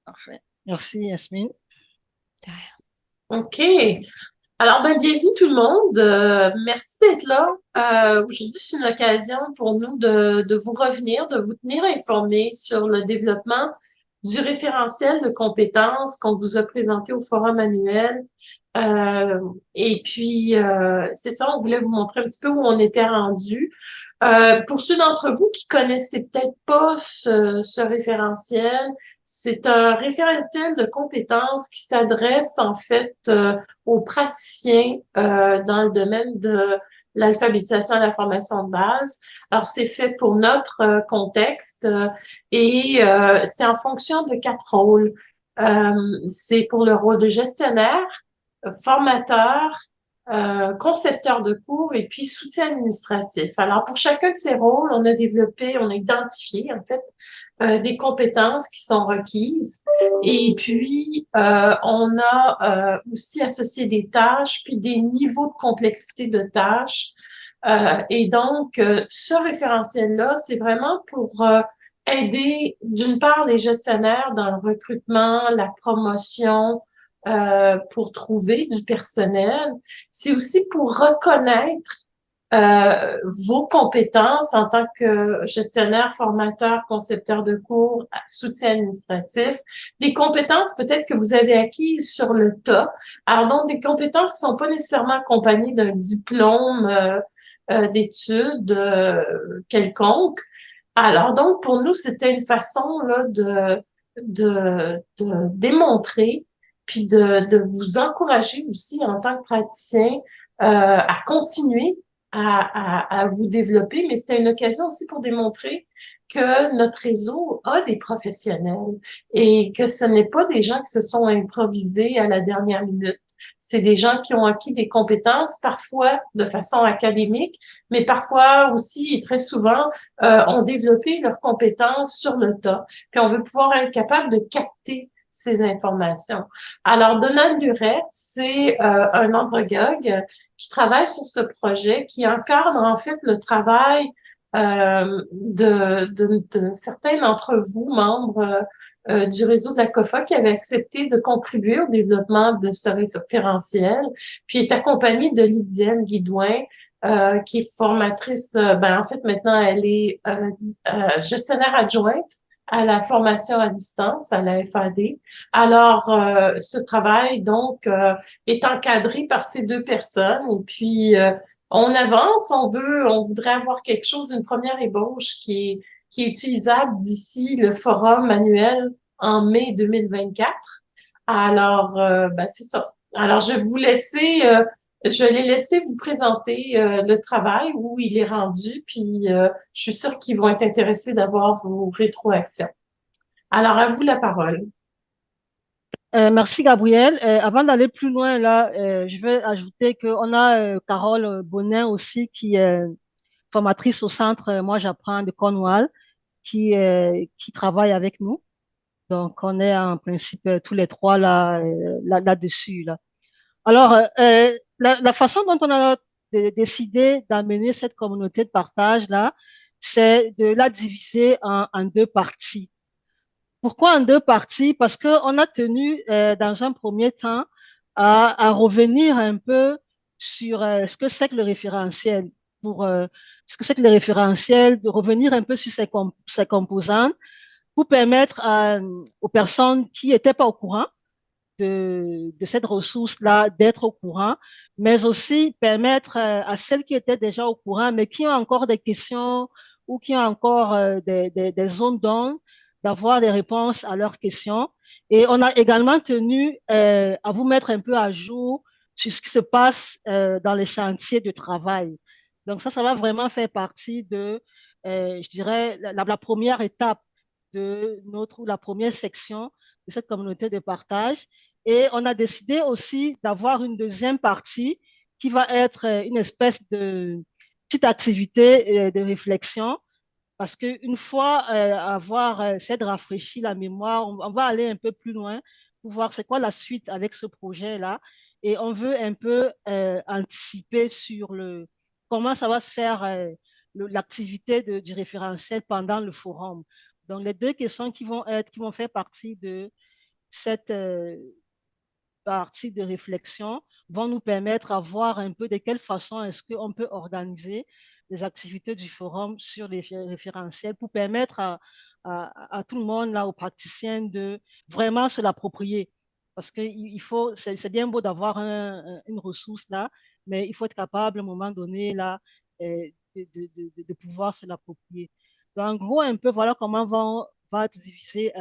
Parfait. Merci, Yasmine. OK. Alors, ben, bienvenue tout le monde. Merci d'être là. Aujourd'hui, c'est une occasion pour nous de vous revenir, de vous tenir informés sur le développement du référentiel de compétences qu'on vous a présenté au forum annuel. Euh, et puis, c'est ça, on voulait vous montrer un petit peu où on était rendu. Pour ceux d'entre vous qui connaissaient peut-être pas ce référentiel, c'est un référentiel de compétences qui s'adresse en fait aux praticiens dans le domaine de l'alphabétisation et la formation de base. Alors, c'est fait pour notre contexte et c'est en fonction de quatre rôles. C'est pour le rôle de gestionnaire, formateur, concepteur de cours et puis soutien administratif. Alors, pour chacun de ces rôles, on a identifié en fait des compétences qui sont requises et puis on a aussi associé des tâches puis des niveaux de complexité de tâches. Et donc, ce référentiel-là, c'est vraiment pour aider d'une part les gestionnaires dans le recrutement, la promotion, pour trouver du personnel. C'est aussi pour reconnaître vos compétences en tant que gestionnaire, formateur, concepteur de cours, soutien administratif, des compétences peut-être que vous avez acquises sur le tas. Alors donc des compétences qui sont pas nécessairement accompagnées d'un diplôme d'études quelconque. Alors donc pour nous c'était une façon là de démontrer puis de vous encourager aussi en tant que praticien à continuer à vous développer, mais c'était une occasion aussi pour démontrer que notre réseau a des professionnels et que ce n'est pas des gens qui se sont improvisés à la dernière minute. C'est des gens qui ont acquis des compétences, parfois de façon académique, mais parfois aussi et très souvent ont développé leurs compétences sur le tas. Puis on veut pouvoir être capable de capter ces informations. Alors, Donald Lurette, c'est un andragogue qui travaille sur ce projet, qui encadre en fait le travail de certains d'entre vous, membres du réseau de la COFA, qui avaient accepté de contribuer au développement de ce référentiel, puis est accompagné de Lydienne Guidouin, qui est formatrice, ben en fait maintenant elle est gestionnaire adjointe à la formation à distance, à la FAD. Alors, ce travail, donc, est encadré par ces deux personnes. Et puis, on avance, on voudrait avoir quelque chose, une première ébauche qui est utilisable d'ici le forum annuel en mai 2024. Alors, ben, c'est ça. Alors, je vais les laisser vous présenter le travail, où il est rendu, puis je suis sûre qu'ils vont être intéressés d'avoir vos rétroactions. Alors, à vous la parole. Merci, Gabriel. Avant d'aller plus loin, là, je vais ajouter qu'on a Carole Bonin aussi, qui est formatrice au centre Moi j'apprends de Cornwall, qui travaille avec nous. Donc, on est en principe tous les trois là-dessus, là. Alors, la façon dont on a décidé d'amener cette communauté de partage, là, c'est de la diviser en deux parties. Pourquoi en deux parties? Parce qu'on a tenu, dans un premier temps, à revenir un peu sur ce que c'est que le référentiel, pour ce que c'est que le référentiel, de revenir un peu sur ses composantes pour permettre aux personnes qui n'étaient pas au courant de cette ressource-là d'être au courant, mais aussi permettre à celles qui étaient déjà au courant, mais qui ont encore des questions ou qui ont encore des zones d'ombre, d'avoir des réponses à leurs questions. Et on a également tenu à vous mettre un peu à jour sur ce qui se passe dans les chantiers de travail. Donc ça va vraiment faire partie de, je dirais, la première étape de la première section de cette communauté de partage. Et on a décidé aussi d'avoir une deuxième partie qui va être une espèce de petite activité de réflexion parce qu'une fois avoir cette rafraîchi la mémoire, on va aller un peu plus loin pour voir c'est quoi la suite avec ce projet-là. Et on veut un peu anticiper sur comment ça va se faire l'activité du référentiel pendant le forum. Donc, les deux questions qui vont faire partie de cette partie de réflexion vont nous permettre à voir un peu de quelle façon est-ce qu'on peut organiser les activités du forum sur les référentiels pour permettre à tout le monde, là, aux praticiens, de vraiment se l'approprier. Parce que il faut, c'est bien beau d'avoir une ressource là, mais il faut être capable à un moment donné là, de pouvoir se l'approprier. Donc, en gros, un peu, voilà comment va être divisé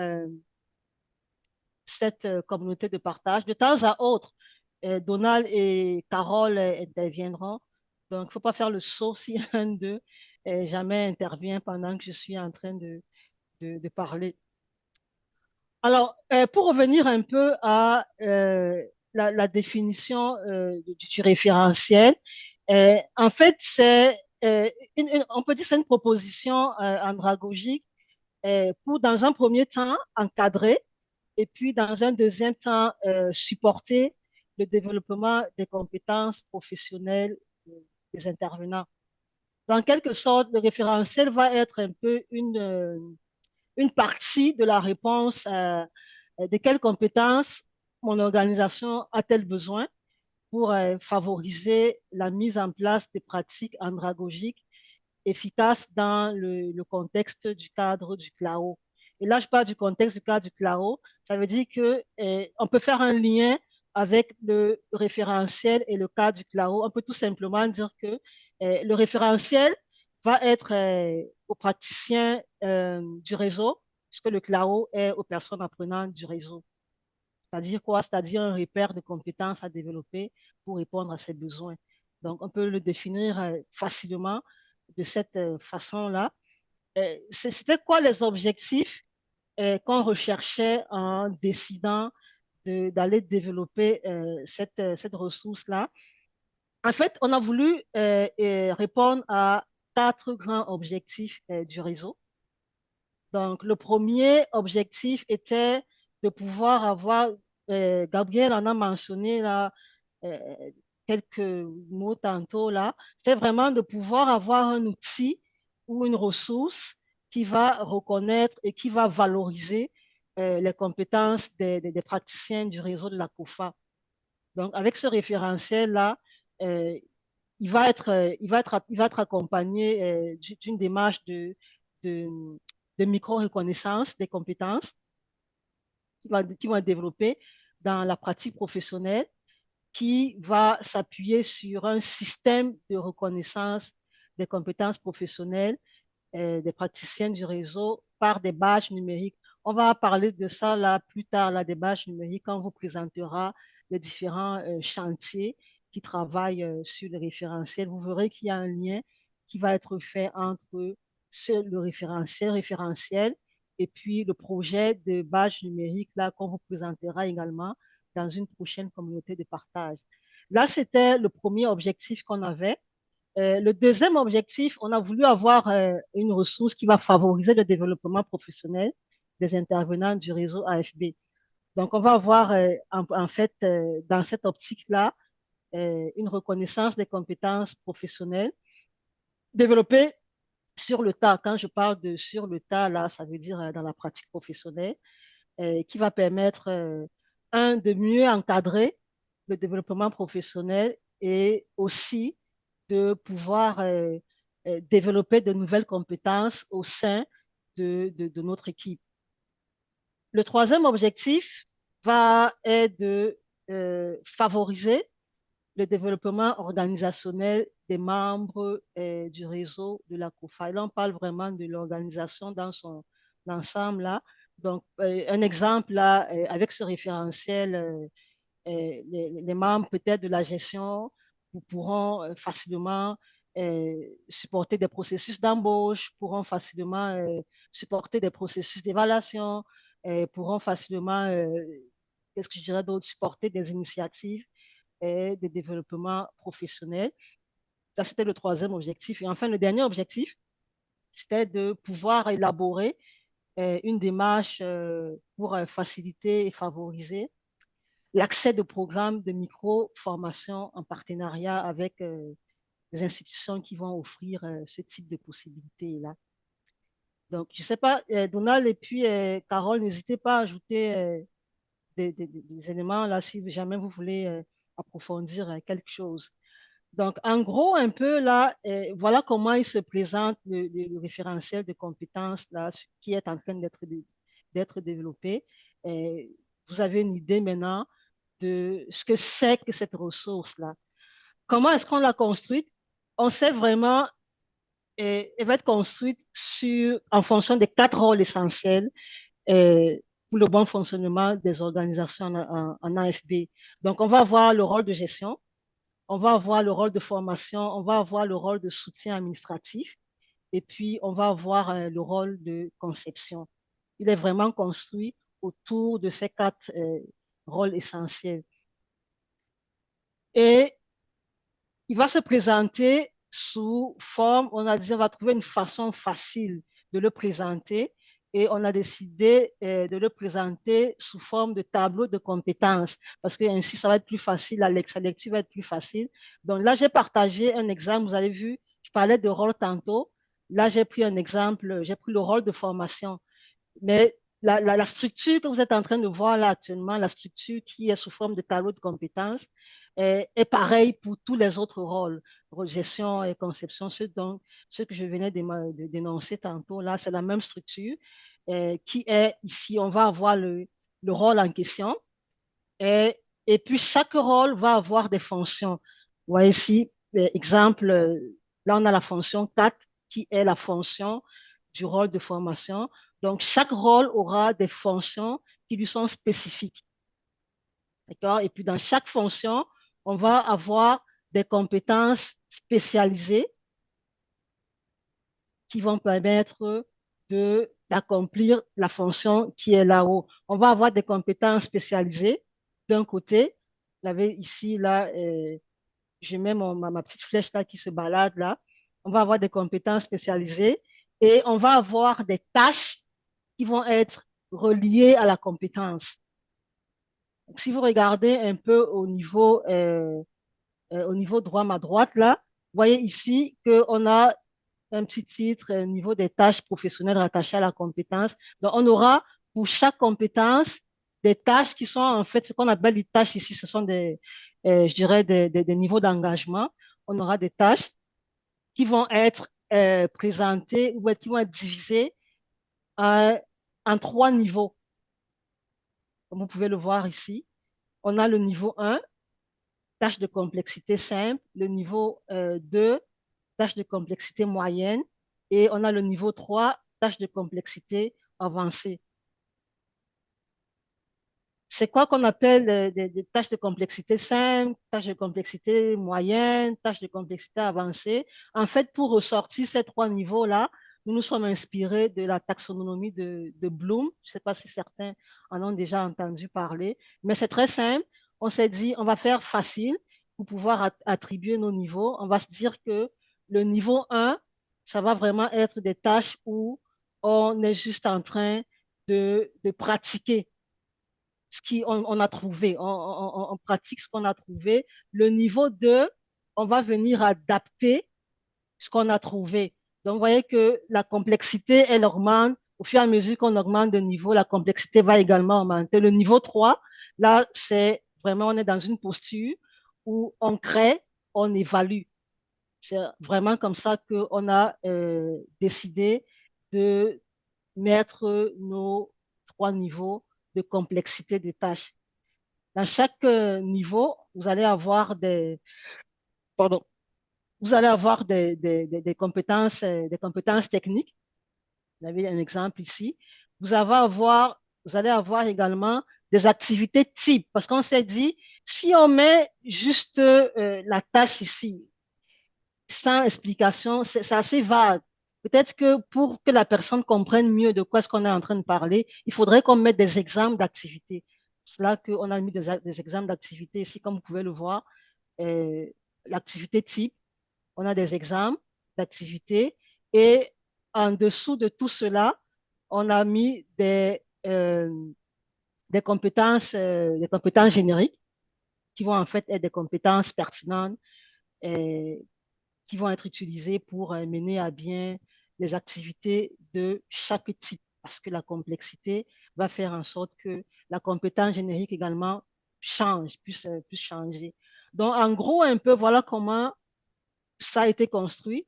cette communauté de partage. De temps à autre, Donald et Carole interviendront. Donc, il ne faut pas faire le saut si un d'eux jamais intervient pendant que je suis en train de parler. Alors, pour revenir un peu à la définition du référentiel, en fait, c'est on peut dire que c'est une proposition andragogique pour, dans un premier temps, encadrer et puis, dans un deuxième temps, supporter le développement des compétences professionnelles des intervenants. En quelque sorte, le référentiel va être un peu une partie de la réponse de quelles compétences mon organisation a-t-elle besoin pour favoriser la mise en place des pratiques andragogiques efficace dans le contexte du cadre du CLAO. Et là, je parle du contexte du cadre du CLAO. Ça veut dire que on peut faire un lien avec le référentiel et le cadre du CLAO. On peut tout simplement dire que le référentiel va être aux praticiens du réseau, puisque le CLAO est aux personnes apprenantes du réseau. C'est-à-dire quoi? C'est-à-dire un repère de compétences à développer pour répondre à ces besoins. Donc, on peut le définir facilement de cette façon-là. C'était quoi les objectifs qu'on recherchait en décidant d'aller développer cette ressource-là? En fait, on a voulu répondre à quatre grands objectifs du réseau. Donc, le premier objectif était de pouvoir avoir, Gabriel en a mentionné là, euh, quelques mots tantôt là, c'est vraiment de pouvoir avoir un outil ou une ressource qui va reconnaître et qui va valoriser les compétences des praticiens du réseau de la COFA. Donc, avec ce référentiel-là, euh, il va être accompagné d'une démarche de, de micro-reconnaissance des compétences qui vont être développées dans la pratique professionnelle, qui va s'appuyer sur un système de reconnaissance des compétences professionnelles des praticiens du réseau par des badges numériques. On va parler de ça là plus tard, là, des badges numériques, quand on vous présentera les différents chantiers qui travaillent sur le référentiel. Vous verrez qu'il y a un lien qui va être fait entre le référentiel et puis le projet de badge numérique là qu'on vous présentera également dans une prochaine communauté de partage. Là, c'était le premier objectif qu'on avait. Le deuxième objectif, on a voulu avoir une ressource qui va favoriser le développement professionnel des intervenants du réseau AFB. Donc, on va avoir en fait dans cette optique-là une reconnaissance des compétences professionnelles développées sur le tas. Quand je parle de sur le tas, là, ça veut dire dans la pratique professionnelle, qui va permettre, de mieux encadrer le développement professionnel et aussi de pouvoir développer de nouvelles compétences au sein de notre équipe. Le troisième objectif va être de favoriser le développement organisationnel des membres du réseau de la COFA. Et là, on parle vraiment de l'organisation dans son ensemble là. Donc, un exemple là, avec ce référentiel, les membres peut-être de la gestion pourront facilement supporter des processus d'embauche, pourront facilement supporter des processus d'évaluation, pourront facilement, qu'est-ce que je dirais d'autre, supporter des initiatives de développement professionnel. Ça, c'était le troisième objectif. Et enfin, le dernier objectif, c'était de pouvoir élaborer une démarche pour faciliter et favoriser l'accès de programmes de micro-formation en partenariat avec des institutions qui vont offrir ce type de possibilités-là. Donc, je ne sais pas, Donald et puis Carole, n'hésitez pas à ajouter des éléments là si jamais vous voulez approfondir quelque chose. Donc, en gros, un peu là, voilà comment il se présente le référentiel de compétences là, qui est en train d'être développé. Et vous avez une idée maintenant de ce que c'est que cette ressource-là. Comment est-ce qu'on l'a construite? On sait vraiment, elle va être construite en fonction des quatre rôles essentiels pour le bon fonctionnement des organisations en AFB. Donc, on va avoir le rôle de gestion, on va avoir le rôle de formation, on va avoir le rôle de soutien administratif et puis on va avoir le rôle de conception. Il est vraiment construit autour de ces quatre rôles essentiels. Et il va se présenter sous forme, on a dit, on va trouver une façon facile de le présenter et on a décidé de le présenter sous forme de tableau de compétences parce que ainsi ça va être plus facile, la lecture va être plus facile. Donc là, j'ai partagé un exemple, vous avez vu, je parlais de rôle tantôt. Là, j'ai pris un exemple, j'ai pris le rôle de formation. Mais la structure que vous êtes en train de voir là actuellement, la structure qui est sous forme de tableau de compétences, est pareille pour tous les autres rôles, gestion et conception. Ce que je venais de dénoncer tantôt, là, c'est la même structure qui est ici. On va avoir le rôle en question et puis chaque rôle va avoir des fonctions. Vous voyez ici, exemple, là, on a la fonction 4 qui est la fonction du rôle de formation. Donc, chaque rôle aura des fonctions qui lui sont spécifiques. D'accord? Et puis, dans chaque fonction, on va avoir des compétences spécialisées qui vont permettre d'accomplir la fonction qui est là-haut. On va avoir des compétences spécialisées d'un côté. Vous avez ici, là, je mets ma petite flèche là qui se balade là. On va avoir des compétences spécialisées et on va avoir des tâches qui vont être reliées à la compétence. Donc, si vous regardez un peu au niveau droit, ma droite là, vous voyez ici qu'on a un petit titre, niveau des tâches professionnelles rattachées à la compétence. Donc, on aura pour chaque compétence des tâches qui sont en fait ce qu'on appelle les tâches ici, ce sont je dirais, des niveaux d'engagement. On aura des tâches qui vont être présentées ou qui vont être divisées euh, en trois niveaux, comme vous pouvez le voir ici. On a le niveau 1, tâche de complexité simple, le niveau 2, tâche de complexité moyenne, et on a le niveau 3, tâche de complexité avancée. C'est quoi qu'on appelle des tâches de complexité simple, tâches de complexité moyenne, tâches de complexité avancée? En fait, pour ressortir ces trois niveaux-là, nous nous sommes inspirés de la taxonomie de Bloom. Je ne sais pas si certains en ont déjà entendu parler, mais c'est très simple. On s'est dit, on va faire facile pour pouvoir attribuer nos niveaux. On va se dire que le niveau 1, ça va vraiment être des tâches où on est juste en train de pratiquer on a trouvé, on pratique ce qu'on a trouvé. Le niveau 2, on va venir adapter ce qu'on a trouvé. Donc, vous voyez que la complexité, elle augmente. Au fur et à mesure qu'on augmente de niveau, la complexité va également augmenter. Le niveau 3, là, c'est vraiment, on est dans une posture où on crée, on évalue. C'est vraiment comme ça qu'on a décidé de mettre nos trois niveaux de complexité de tâches. Dans chaque niveau, pardon, vous allez avoir des compétences techniques. Vous avez un exemple ici. Vous allez avoir également des activités types, parce qu'on s'est dit, si on met juste la tâche ici, sans explication, c'est assez vague. Peut-être que pour que la personne comprenne mieux de quoi est-ce qu'on est en train de parler, il faudrait qu'on mette des exemples d'activités. C'est là qu'on a mis des exemples d'activités ici, comme vous pouvez le voir. Euh, L'activité type, on a des exemples d'activités. Et en dessous de tout cela, on a mis des compétences génériques qui vont en fait être des compétences pertinentes euh, qui vont être utilisées pour mener à bien les activités de chaque type. parce que la complexité va faire en sorte que la compétence générique également change, puisse changer. Donc, en gros, un peu, voilà comment ça a été construit,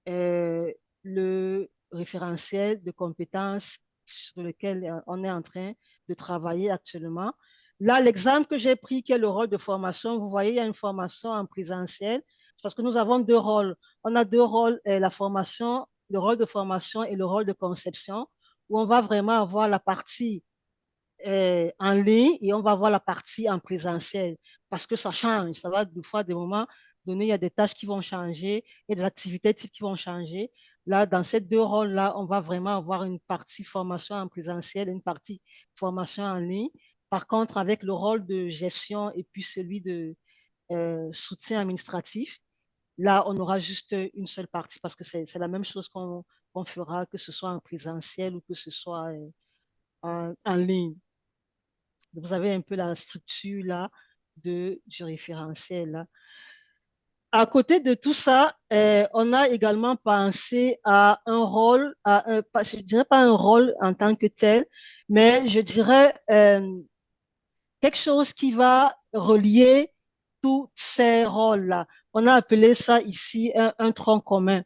euh, le référentiel de compétences sur lequel on est en train de travailler actuellement. Là, l'exemple que j'ai pris, qui est le rôle de formation, vous voyez, il y a une formation en présentiel, parce que nous avons deux rôles. On a deux rôles, la formation, le rôle de formation et le rôle de conception, où on va vraiment avoir la partie en ligne et on va voir la partie en présentiel parce que ça change. Ça va des fois, des moments donnés, il y a des tâches qui vont changer, il y a des activités types qui vont changer. Là, dans ces deux rôles-là, on va vraiment avoir une partie formation en présentiel et une partie formation en ligne. Par contre, avec le rôle de gestion et puis celui de soutien administratif, là, on aura juste une seule partie parce que c'est la même chose qu'on fera, que ce soit en présentiel ou que ce soit en ligne. Vous avez un peu la structure là du référentiel là. À côté de tout ça, on a également pensé à un rôle, je dirais pas un rôle en tant que tel, mais je dirais quelque chose qui va relier tous ces rôles-là. On a appelé ça ici un tronc commun.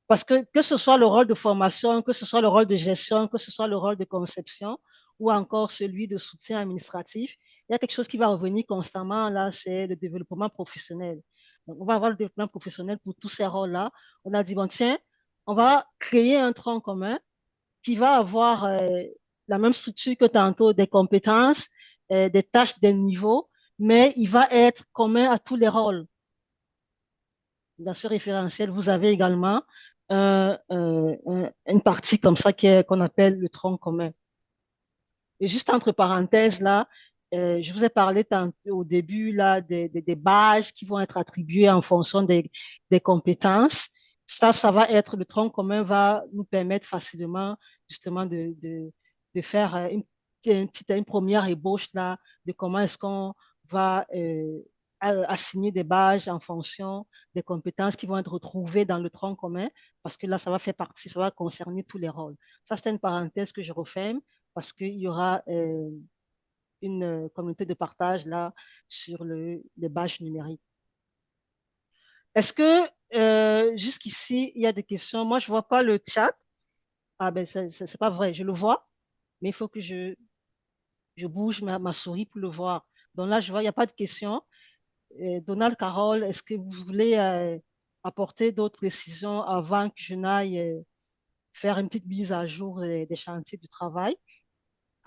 Parce que ce soit le rôle de formation, que ce soit le rôle de gestion, que ce soit le rôle de conception ou encore celui de soutien administratif, il y a quelque chose qui va revenir constamment là, c'est le développement professionnel. Donc, on va avoir le développement professionnel pour tous ces rôles-là. On a dit, bon, tiens, on va créer un tronc commun qui va avoir la même structure que tantôt, des compétences, des tâches, des niveaux, mais il va être commun à tous les rôles. Dans ce référentiel, vous avez également une partie comme ça qu'on appelle le tronc commun. Et juste entre parenthèses, là, je vous ai parlé au début là, des badges qui vont être attribués en fonction des compétences. Ça va être, le tronc commun va nous permettre facilement justement de faire une première ébauche là, de comment est-ce qu'on va assigner des badges en fonction des compétences qui vont être retrouvées dans le tronc commun, parce que là, ça va faire partie, ça va concerner tous les rôles. Ça, c'est une parenthèse que je referme parce qu'il y aura une communauté de partage là sur les badges numériques. Est-ce que jusqu'ici, il y a des questions? Moi, je ne vois pas le chat. Ah ben, c'est pas vrai, je le vois, mais il faut que je bouge ma souris pour le voir. Donc là, je vois, il n'y a pas de questions. Donald, Carole, est-ce que vous voulez apporter d'autres précisions avant que je n'aille faire une petite mise à jour des chantiers du travail?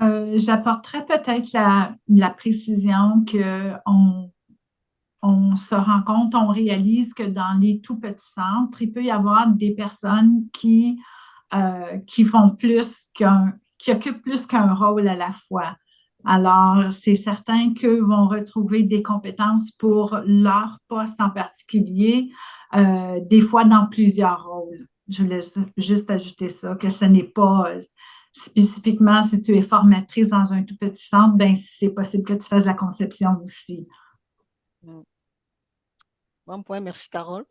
J'apporterais peut-être la précision que on se rend compte, on réalise que dans les tout petits centres, il peut y avoir des personnes qui font qui occupent plus qu'un rôle à la fois. Alors, c'est certain qu'eux vont retrouver des compétences pour leur poste en particulier, des fois dans plusieurs rôles. Je voulais juste ajouter ça, que ce n'est pas spécifiquement si tu es formatrice dans un tout petit centre, ben c'est possible que tu fasses la conception aussi. Bon point, merci Carole.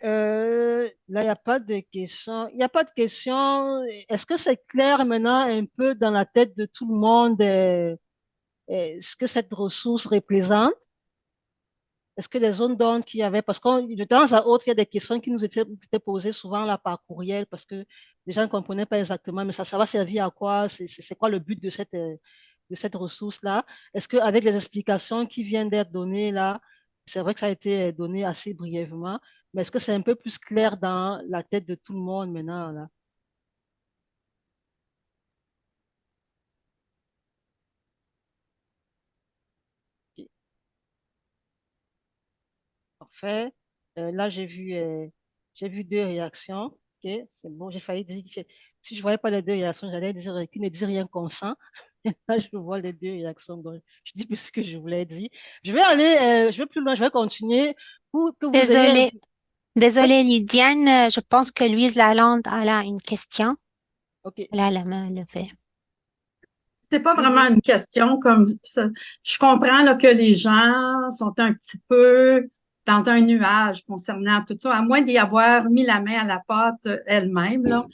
Là, il n'y a pas de questions. Il n'y a pas de questions. Est-ce que c'est clair maintenant un peu dans la tête de tout le monde ce que cette ressource représente? Est-ce que les zones d'ombre qu'il y avait, parce que de temps à autre, il y a des questions qui nous étaient posées souvent là par courriel parce que les gens ne comprenaient pas exactement, mais ça va servir à quoi? C'est quoi le but de cette ressource-là? Est-ce qu'avec les explications qui viennent d'être données là, c'est vrai que ça a été donné assez brièvement, mais est-ce que c'est un peu plus clair dans la tête de tout le monde maintenant là? Ok, parfait. Là, j'ai vu deux réactions. Ok, c'est bon, j'ai failli dire que si je voyais pas les deux réactions, j'allais dire qu'il ne dit rien consent. Là, je vois les deux réactions, donc je dis plus ce que je voulais dire. Je vais plus loin, je vais continuer pour que vous ayez. Désolée, Oui, désolée Lydiane, je pense que Louise Lalonde elle a une question. ok. Elle a la main levée. C'est pas Oui, vraiment oui. une question comme ça. Je comprends là, que les gens sont un petit peu dans un nuage concernant tout ça, à moins d'y avoir mis la main à la pâte elle-même, là.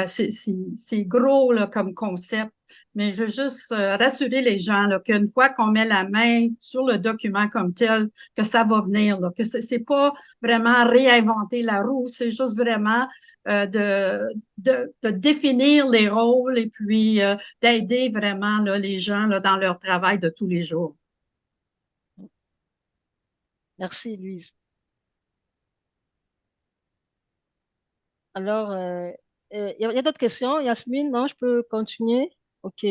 C'est gros là, comme concept. Mais je veux juste rassurer les gens là, qu'une fois qu'on met la main sur le document comme tel, que ça va venir, là, que c'est pas vraiment réinventer la roue, c'est juste vraiment de définir les rôles et puis d'aider vraiment là, les gens là, dans leur travail de tous les jours. Merci, Louise. Alors, y a d'autres questions? Yasmine, non, je peux continuer? OK,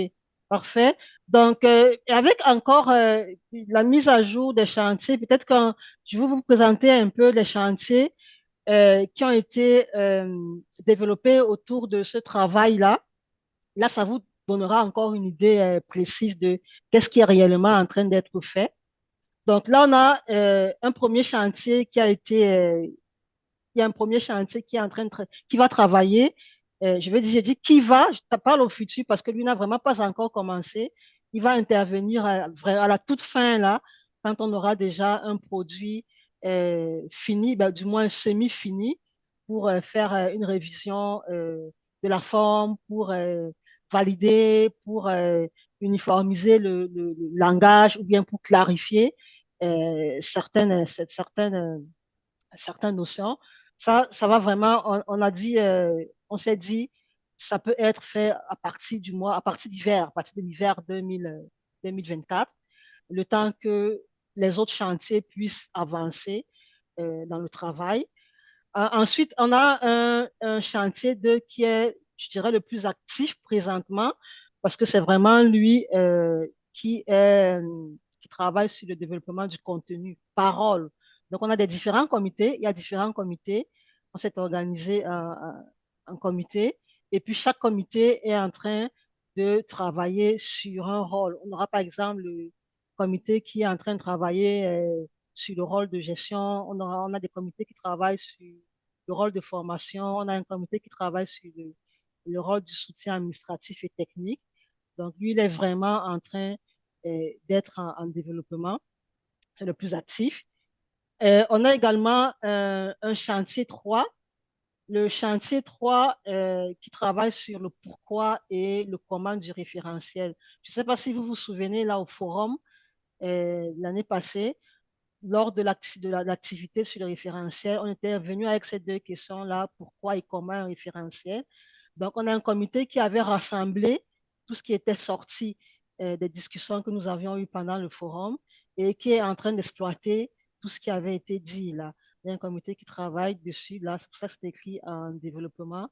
parfait. Donc, avec encore la mise à jour des chantiers, peut-être que je vais vous présenter un peu les chantiers qui ont été développés autour de ce travail-là. Là, ça vous donnera encore une idée précise de qu'est-ce qui est réellement en train d'être fait. Donc là, on a un premier chantier qui a été, il y a un premier chantier qui est en train de, qui va travailler. J'ai dit qui va, je te parle au futur parce que lui n'a vraiment pas encore commencé. Il va intervenir à la toute fin là, quand on aura déjà un produit fini, ben, du moins semi-fini, pour faire une révision de la forme, pour valider, pour uniformiser le langage ou bien pour clarifier certaines notions. Ça va vraiment, on a dit, on s'est dit, ça peut être fait à partir du mois, à partir d'hiver, à partir de l'hiver 2024, le temps que les autres chantiers puissent avancer dans le travail. Ensuite, on a un chantier qui est, je dirais, le plus actif présentement, parce que c'est vraiment lui qui travaille sur le développement du contenu, parole. Donc, on a des différents comités, il y a différents comités. On s'est organisé en comité, et puis chaque comité est en train de travailler sur un rôle. On aura par exemple le comité qui est en train de travailler sur le rôle de gestion. On a des comités qui travaillent sur le rôle de formation. On a un comité qui travaille sur le rôle du soutien administratif et technique. Donc, lui, il est vraiment en train d'être en développement. C'est le plus actif. On a également un chantier 3. Le chantier 3 qui travaille sur le pourquoi et le comment du référentiel. Je ne sais pas si vous vous souvenez, là, au forum, l'année passée, lors de l'activité sur le référentiel, on était venu avec ces deux questions-là, pourquoi et comment un référentiel. Donc, on a un comité qui avait rassemblé tout ce qui était sorti des discussions que nous avions eues pendant le forum et qui est en train d'exploiter tout ce qui avait été dit là. Il y a un comité qui travaille dessus, là, c'est pour ça que c'est écrit en développement.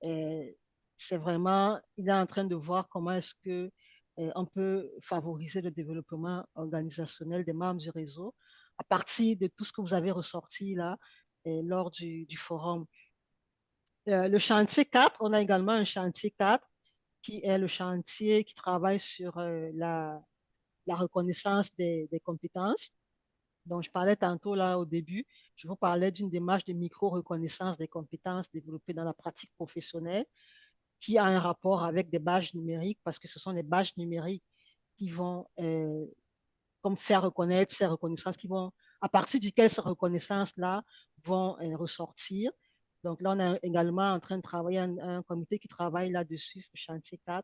C'est vraiment, il est en train de voir comment est-ce que on peut favoriser le développement organisationnel des membres du réseau à partir de tout ce que vous avez ressorti là lors du forum. Le chantier 4, on a également un chantier 4 qui est le chantier qui travaille sur la reconnaissance des compétences. Donc, je parlais tantôt là au début, je vous parlais d'une démarche de micro-reconnaissance des compétences développées dans la pratique professionnelle qui a un rapport avec des badges numériques parce que ce sont les badges numériques qui vont comme faire reconnaître ces reconnaissances qui vont, à partir duquel ces reconnaissances-là vont ressortir. Donc là, on est également en train de travailler, un comité qui travaille là-dessus, ce chantier 4. Vous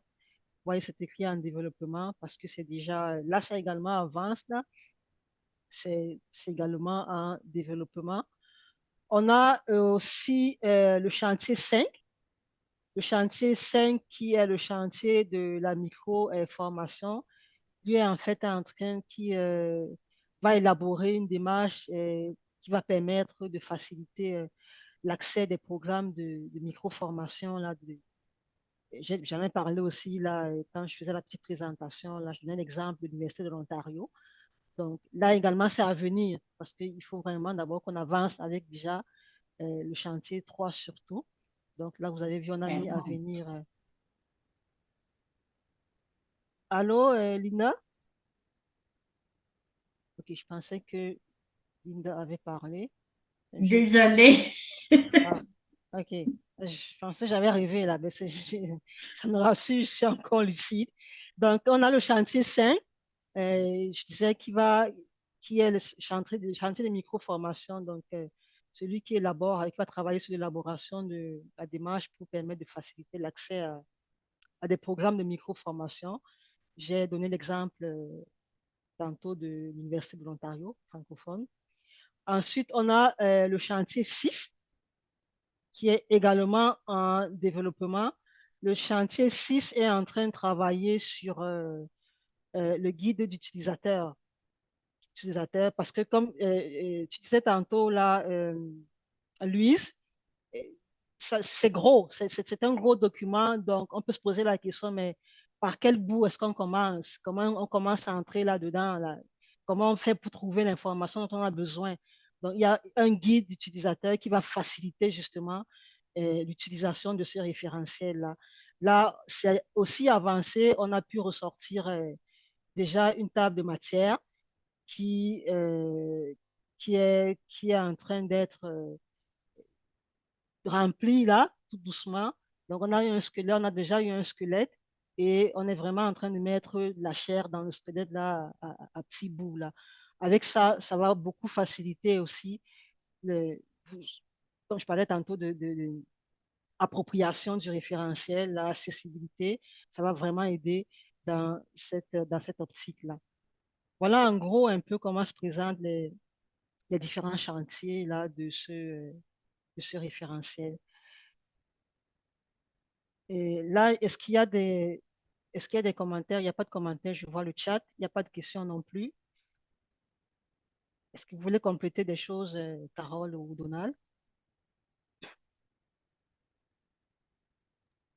voyez, c'est écrit en développement parce que c'est déjà, là, ça également avance, là. C'est également en développement. On a aussi le chantier 5. Le chantier 5 qui est le chantier de la micro-formation lui est en fait en train qui va élaborer une démarche qui va permettre de faciliter l'accès des programmes de micro-formation. J'en ai parlé aussi là, quand je faisais la petite présentation. Là, je donnais l'exemple de l'Université de l'Ontario. Donc là également, c'est à venir parce qu'il faut vraiment d'abord qu'on avance avec déjà le chantier 3 surtout. Donc là, vous avez vu, on a mis à venir. Allô, Linda? Ok, je pensais que Linda avait parlé. Désolée. Ah, ok. Je pensais que j'avais rêvé là, mais ça me rassure, je suis encore lucide. Donc, on a le chantier 5, je disais, qui est le chantier de micro-formation. Donc, celui qui élabore, qui va travailler sur l'élaboration de la démarche pour permettre de faciliter l'accès à des programmes de micro-formation. J'ai donné l'exemple tantôt de l'Université de l'Ontario francophone. Ensuite, on a le chantier 6 qui est également en développement. Le chantier 6 est en train de travailler sur le guide d'utilisateur. Parce que comme tu disais tantôt, là, Louise, c'est gros, c'est un gros document, donc on peut se poser la question, mais par quel bout est-ce qu'on commence? Comment on commence à entrer là-dedans? Là? Comment on fait pour trouver l'information dont on a besoin? Donc, il y a un guide d'utilisateur qui va faciliter justement l'utilisation de ce référentiel-là. Là, c'est aussi avancé, on a pu ressortir déjà une table de matière qui, euh, qui est en train d'être rempli là, tout doucement. Donc, on a eu un squelette, on a déjà eu un squelette et on est vraiment en train de mettre la chair dans le squelette là, à petits bouts là. Avec ça, ça va beaucoup faciliter aussi, le, comme je parlais tantôt de appropriation du référentiel, l'accessibilité, ça va vraiment aider dans cette optique-là. Voilà en gros un peu comment se présentent les différents chantiers là, de ce référentiel. Et là, est-ce qu'il y a des commentaires? Il n'y a pas de commentaires, je vois le chat. Il n'y a pas de questions non plus. Est-ce que vous voulez compléter des choses, Carole ou Donald?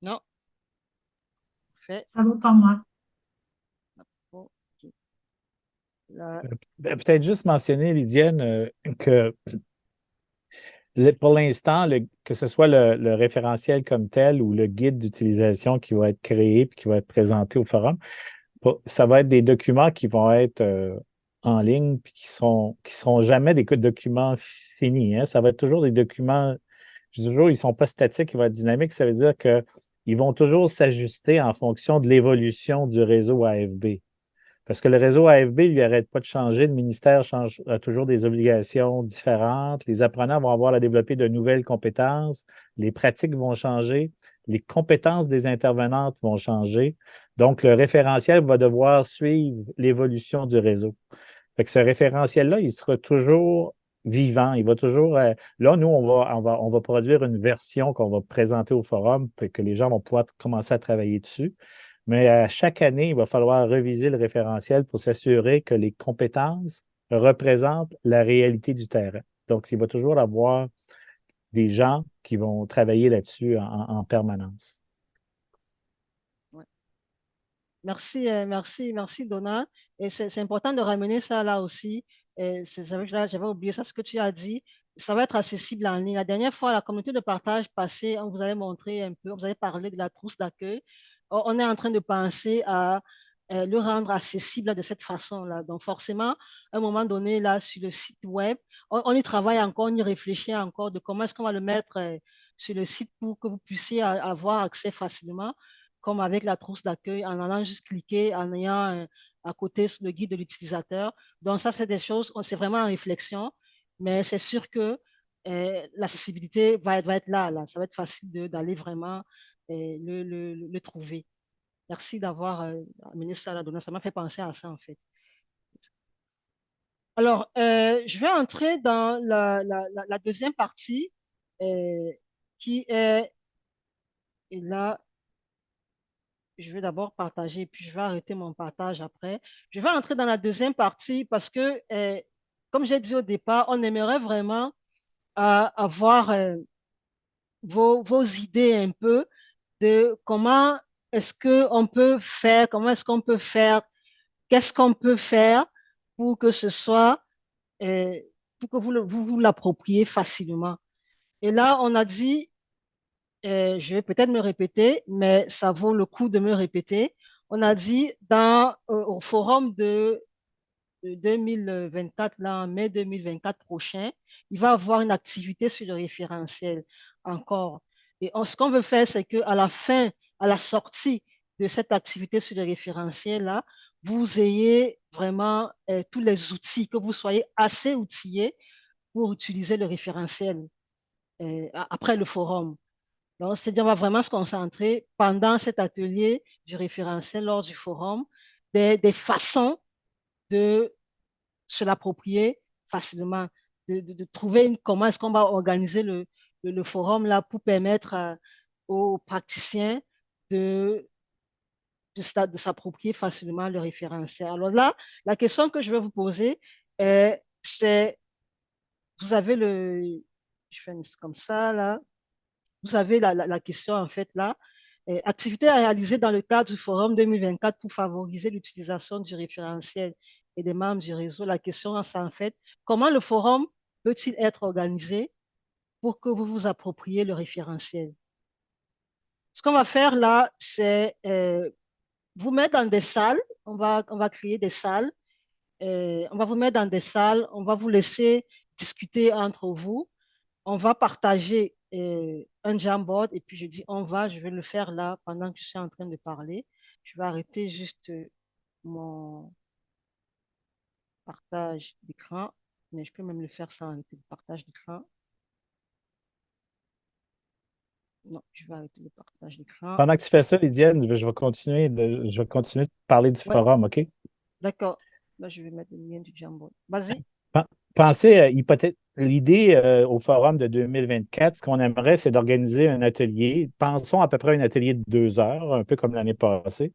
Non? Fait. Ça va pour moi. Ok. Là, Peut-être juste mentionner, Lydiane, que pour l'instant, que ce soit le référentiel comme tel ou le guide d'utilisation qui va être créé et qui va être présenté au forum, ça va être des documents qui vont être en ligne puis qui seront jamais des documents finis. Hein. Ça va être toujours des documents, je dis toujours, ils ne sont pas statiques, ils vont être dynamiques. Ça veut dire qu'ils vont toujours s'ajuster en fonction de l'évolution du réseau AFB. Parce que le réseau AFB, lui, n'arrête pas de changer. Le ministère a toujours des obligations différentes. Les apprenants vont avoir à développer de nouvelles compétences. Les pratiques vont changer. Les compétences des intervenantes vont changer. Donc, le référentiel va devoir suivre l'évolution du réseau. Fait que ce référentiel-là, il sera toujours vivant. Il va toujours. Là, nous, on va produire une version qu'on va présenter au forum, puis que les gens vont pouvoir commencer à travailler dessus. Mais à chaque année, il va falloir reviser le référentiel pour s'assurer que les compétences représentent la réalité du terrain. Donc, il va toujours avoir des gens qui vont travailler là-dessus en permanence. ouais. Merci, Donna. Et c'est important de ramener ça là aussi. J'avais oublié ça, ce que tu as dit. Ça va être accessible en ligne. La dernière fois, la communauté de partage passée, on vous avait montré un peu, on vous avait parlé de la trousse d'accueil. On est en train de penser à le rendre accessible de cette façon-là. Donc, forcément, à un moment donné, là, sur le site web, on y travaille encore, on y réfléchit encore de comment est-ce qu'on va le mettre sur le site pour que vous puissiez avoir accès facilement, comme avec la trousse d'accueil, en allant juste cliquer, en ayant à côté le guide de l'utilisateur. Donc, ça, c'est des choses, c'est vraiment en réflexion, mais c'est sûr que l'accessibilité va être là, là. Ça va être facile d'aller vraiment le trouver. Merci d'avoir amené ça à la donnée. Ça m'a fait penser à ça, en fait. Alors, je vais entrer dans la deuxième partie euh, qui est, et là, je vais d'abord partager, puis je vais arrêter mon partage après. Je vais entrer dans la deuxième partie parce que, comme j'ai dit au départ, on aimerait vraiment avoir vos idées un peu de comment est-ce qu'on peut faire, qu'est-ce qu'on peut faire pour que ce soit, euh, pour que vous l'appropriez facilement. Et là, on a dit, je vais peut-être me répéter, mais ça vaut le coup de me répéter. On a dit au forum de 2024, là, en mai 2024 prochain, il va y avoir une activité sur le référentiel encore. Et ce qu'on veut faire, c'est qu'à la fin, à la sortie de cette activité sur le référentiel, là, vous ayez vraiment tous les outils, que vous soyez assez outillés pour utiliser le référentiel après le forum. Donc, c'est-à-dire, on va vraiment se concentrer pendant cet atelier du référentiel lors du forum, des façons de se l'approprier facilement, de trouver comment est-ce qu'on va organiser le forum là pour permettre aux praticiens de, de s'approprier facilement le référentiel. Alors là, la question que je vais vous poser, c'est, vous avez je fais comme ça là, vous avez la question en fait là. Activité à réaliser dans le cadre du Forum 2024 pour favoriser l'utilisation du référentiel et des membres du réseau. La question, c'est en fait, comment le forum peut-il être organisé pour que vous vous appropriez le référentiel? Ce qu'on va faire là, c'est vous mettre dans des salles. On va créer des salles. On va vous mettre dans des salles. On va vous laisser discuter entre vous. On va partager un Jamboard et puis je dis je vais le faire là pendant que je suis en train de parler. Je vais arrêter juste mon partage d'écran, mais je peux même le faire sans arrêter le partage d'écran. Non, je vais arrêter le partage d'écran. Pendant que tu fais ça, Lydiane, je vais continuer de parler du Ouais, forum, OK? d'accord. Là, je vais mettre le lien du Jamboard. Vas-y. Pensez, l'idée au forum de 2024, ce qu'on aimerait, c'est d'organiser un atelier. Pensons à peu près un atelier de 2 heures, un peu comme l'année passée,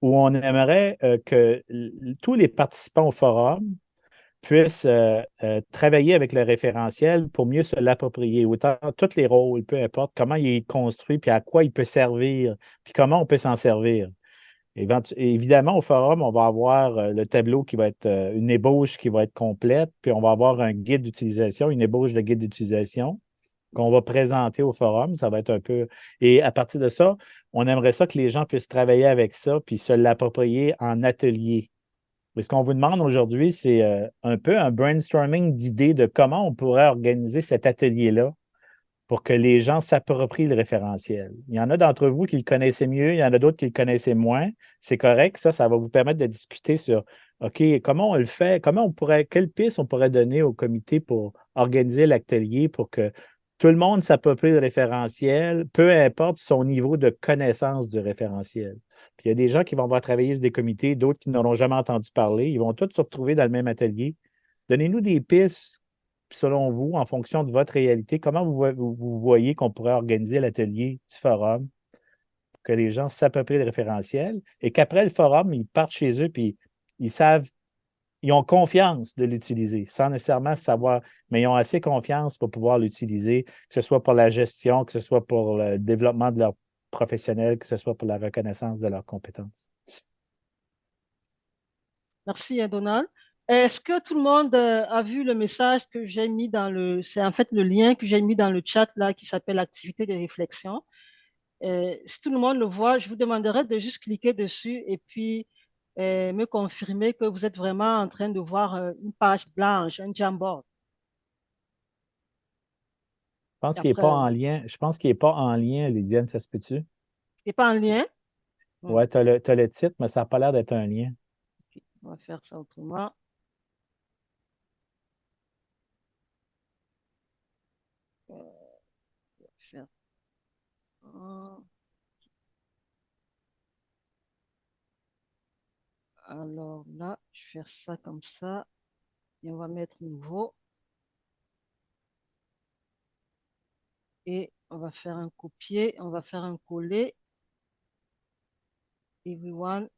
où on aimerait que tous les participants au forum puissent travailler avec le référentiel pour mieux se l'approprier, autant tous les rôles, peu importe comment il est construit, puis à quoi il peut servir, puis comment on peut s'en servir. Évidemment, au forum, on va avoir le tableau qui va être une ébauche qui va être complète, puis on va avoir un guide d'utilisation, une ébauche de guide d'utilisation qu'on va présenter au forum. Ça va être un peu. Et à partir de ça, on aimerait ça que les gens puissent travailler avec ça puis se l'approprier en atelier. Et ce qu'on vous demande aujourd'hui, c'est un peu un brainstorming d'idées de comment on pourrait organiser cet atelier-là pour que les gens s'approprient le référentiel. Il y en a d'entre vous qui le connaissaient mieux, il y en a d'autres qui le connaissaient moins. C'est correct, ça va vous permettre de discuter sur OK, comment on le fait, quelle piste on pourrait donner au comité pour organiser l'atelier pour que tout le monde s'approprie le référentiel, peu importe son niveau de connaissance du référentiel. Puis il y a des gens qui vont voir travailler sur des comités, d'autres qui n'en ont jamais entendu parler. Ils vont tous se retrouver dans le même atelier. Donnez-nous des pistes selon vous, en fonction de votre réalité, comment vous voyez qu'on pourrait organiser l'atelier du forum pour que les gens s'approprient le référentiel et qu'après le forum, ils partent chez eux puis ils savent, ils ont confiance de l'utiliser sans nécessairement savoir, mais ils ont assez confiance pour pouvoir l'utiliser, que ce soit pour la gestion, que ce soit pour le développement de leur professionnel, que ce soit pour la reconnaissance de leurs compétences. Merci, Donald. Est-ce que tout le monde a vu le message que j'ai mis c'est en fait le lien que j'ai mis dans le chat là qui s'appelle activité de réflexion. Si tout le monde le voit, je vous demanderai de juste cliquer dessus et puis me confirmer que vous êtes vraiment en train de voir une page blanche, un Jamboard. Je pense Et qu'il n'est après, pas en lien. Je pense qu'il n'est pas en lien, Lydiane, ça se peut-tu? c'est pas un lien. Oui, tu as le titre, mais ça n'a pas l'air d'être un lien. Ok, on va faire ça autrement. On va faire ça. Alors là, je vais faire ça comme ça. Et on va mettre nouveau. Et on va faire un copier. On va faire un coller. Everyone.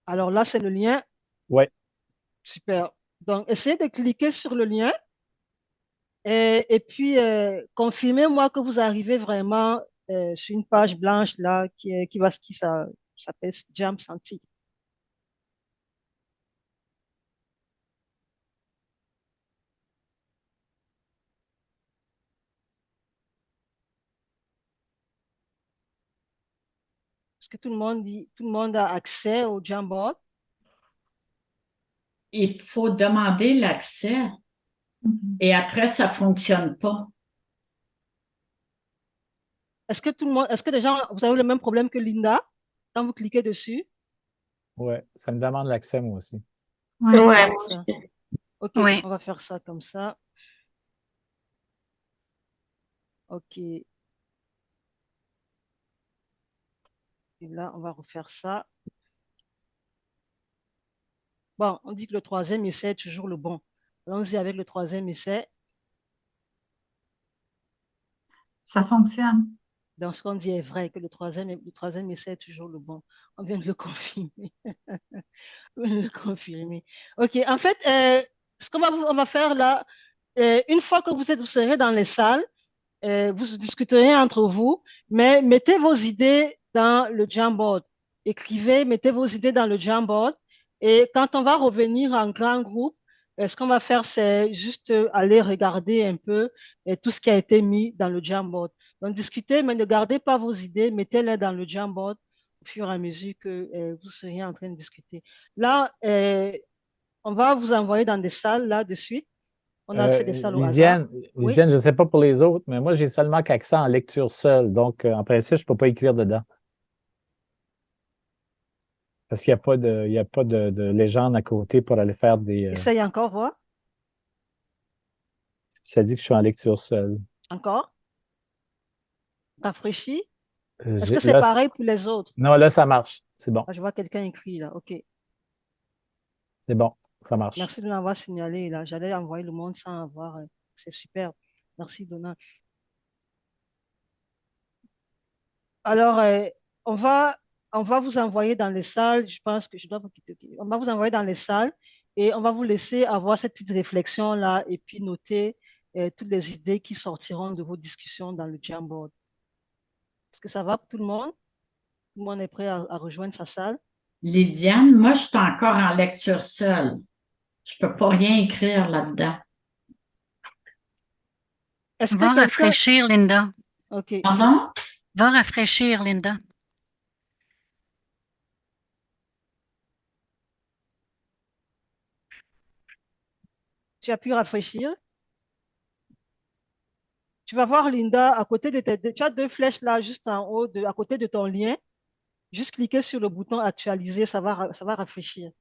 Alors là, c'est le lien. Oui. Super. Donc, essayez de cliquer sur le lien et puis confirmez-moi que vous arrivez vraiment sur une page blanche là qui s'appelle Jam Senti. Est-ce que tout le monde a accès au Jamboard? Il faut demander l'accès et après, ça ne fonctionne pas. Est-ce que tout le monde, est-ce que les gens, vous avez le même problème que Linda Quand vous cliquez dessus, Ouais, ça me demande l'accès, moi aussi. Ouais. Ouais. c'est ça. OK, Oui. on va faire ça comme ça. OK. Et là, on va refaire ça. Bon, on dit que le troisième essai est toujours le bon. Allons-y avec le troisième essai. Ça fonctionne. Donc, ce qu'on dit est vrai, que le troisième essai est toujours le bon. On vient de le confirmer. On vient de le confirmer. OK, en fait, ce on va faire là, une fois que vous serez dans les salles, vous discuterez entre vous, mais mettez vos idées dans le Jamboard. Écrivez, mettez vos idées dans le Jamboard. Et quand on va revenir en grand groupe, ce qu'on va faire, c'est juste aller regarder un peu tout ce qui a été mis dans le Jamboard. Donc, discutez, mais ne gardez pas vos idées, mettez-les dans le Jamboard au fur et à mesure que vous seriez en train de discuter. Là, on va vous envoyer dans des salles, là, de suite. On a fait des salles au hasard. Oui. Lydiane, je ne sais pas pour les autres, mais moi, j'ai seulement qu'accès en lecture seule. Donc, en principe, je ne peux pas écrire dedans. Parce qu'il n'y a pas de légende à côté pour aller faire des. Essaye encore, voir. Ça dit que je suis en lecture seule. Encore. Rafraîchi. Est-ce que c'est Là, pareil pour les autres? non, là, ça marche. C'est bon. Ah, je vois quelqu'un écrit là. OK. C'est bon. Ça marche. Merci de m'avoir signalé là. J'allais envoyer le monde sans avoir. C'est super. Merci, Donna. Alors, on va vous envoyer dans les salles. Je pense que je dois vous quitter. OK. On va vous envoyer dans les salles et on va vous laisser avoir cette petite réflexion là et puis noter toutes les idées qui sortiront de vos discussions dans le Jamboard. Est-ce que ça va pour tout le monde? Tout le monde est prêt à rejoindre sa salle? Lydiane, moi, je suis encore en lecture seule. Je ne peux pas rien écrire là-dedans. Est-ce que Va quelqu'un... rafraîchir, Linda. OK. Pardon? Va rafraîchir, Linda. Tu as pu rafraîchir? Tu vas voir, Linda, à côté de tu as deux flèches là, juste en haut, à côté de ton lien. Juste cliquer sur le bouton actualiser, ça va rafraîchir.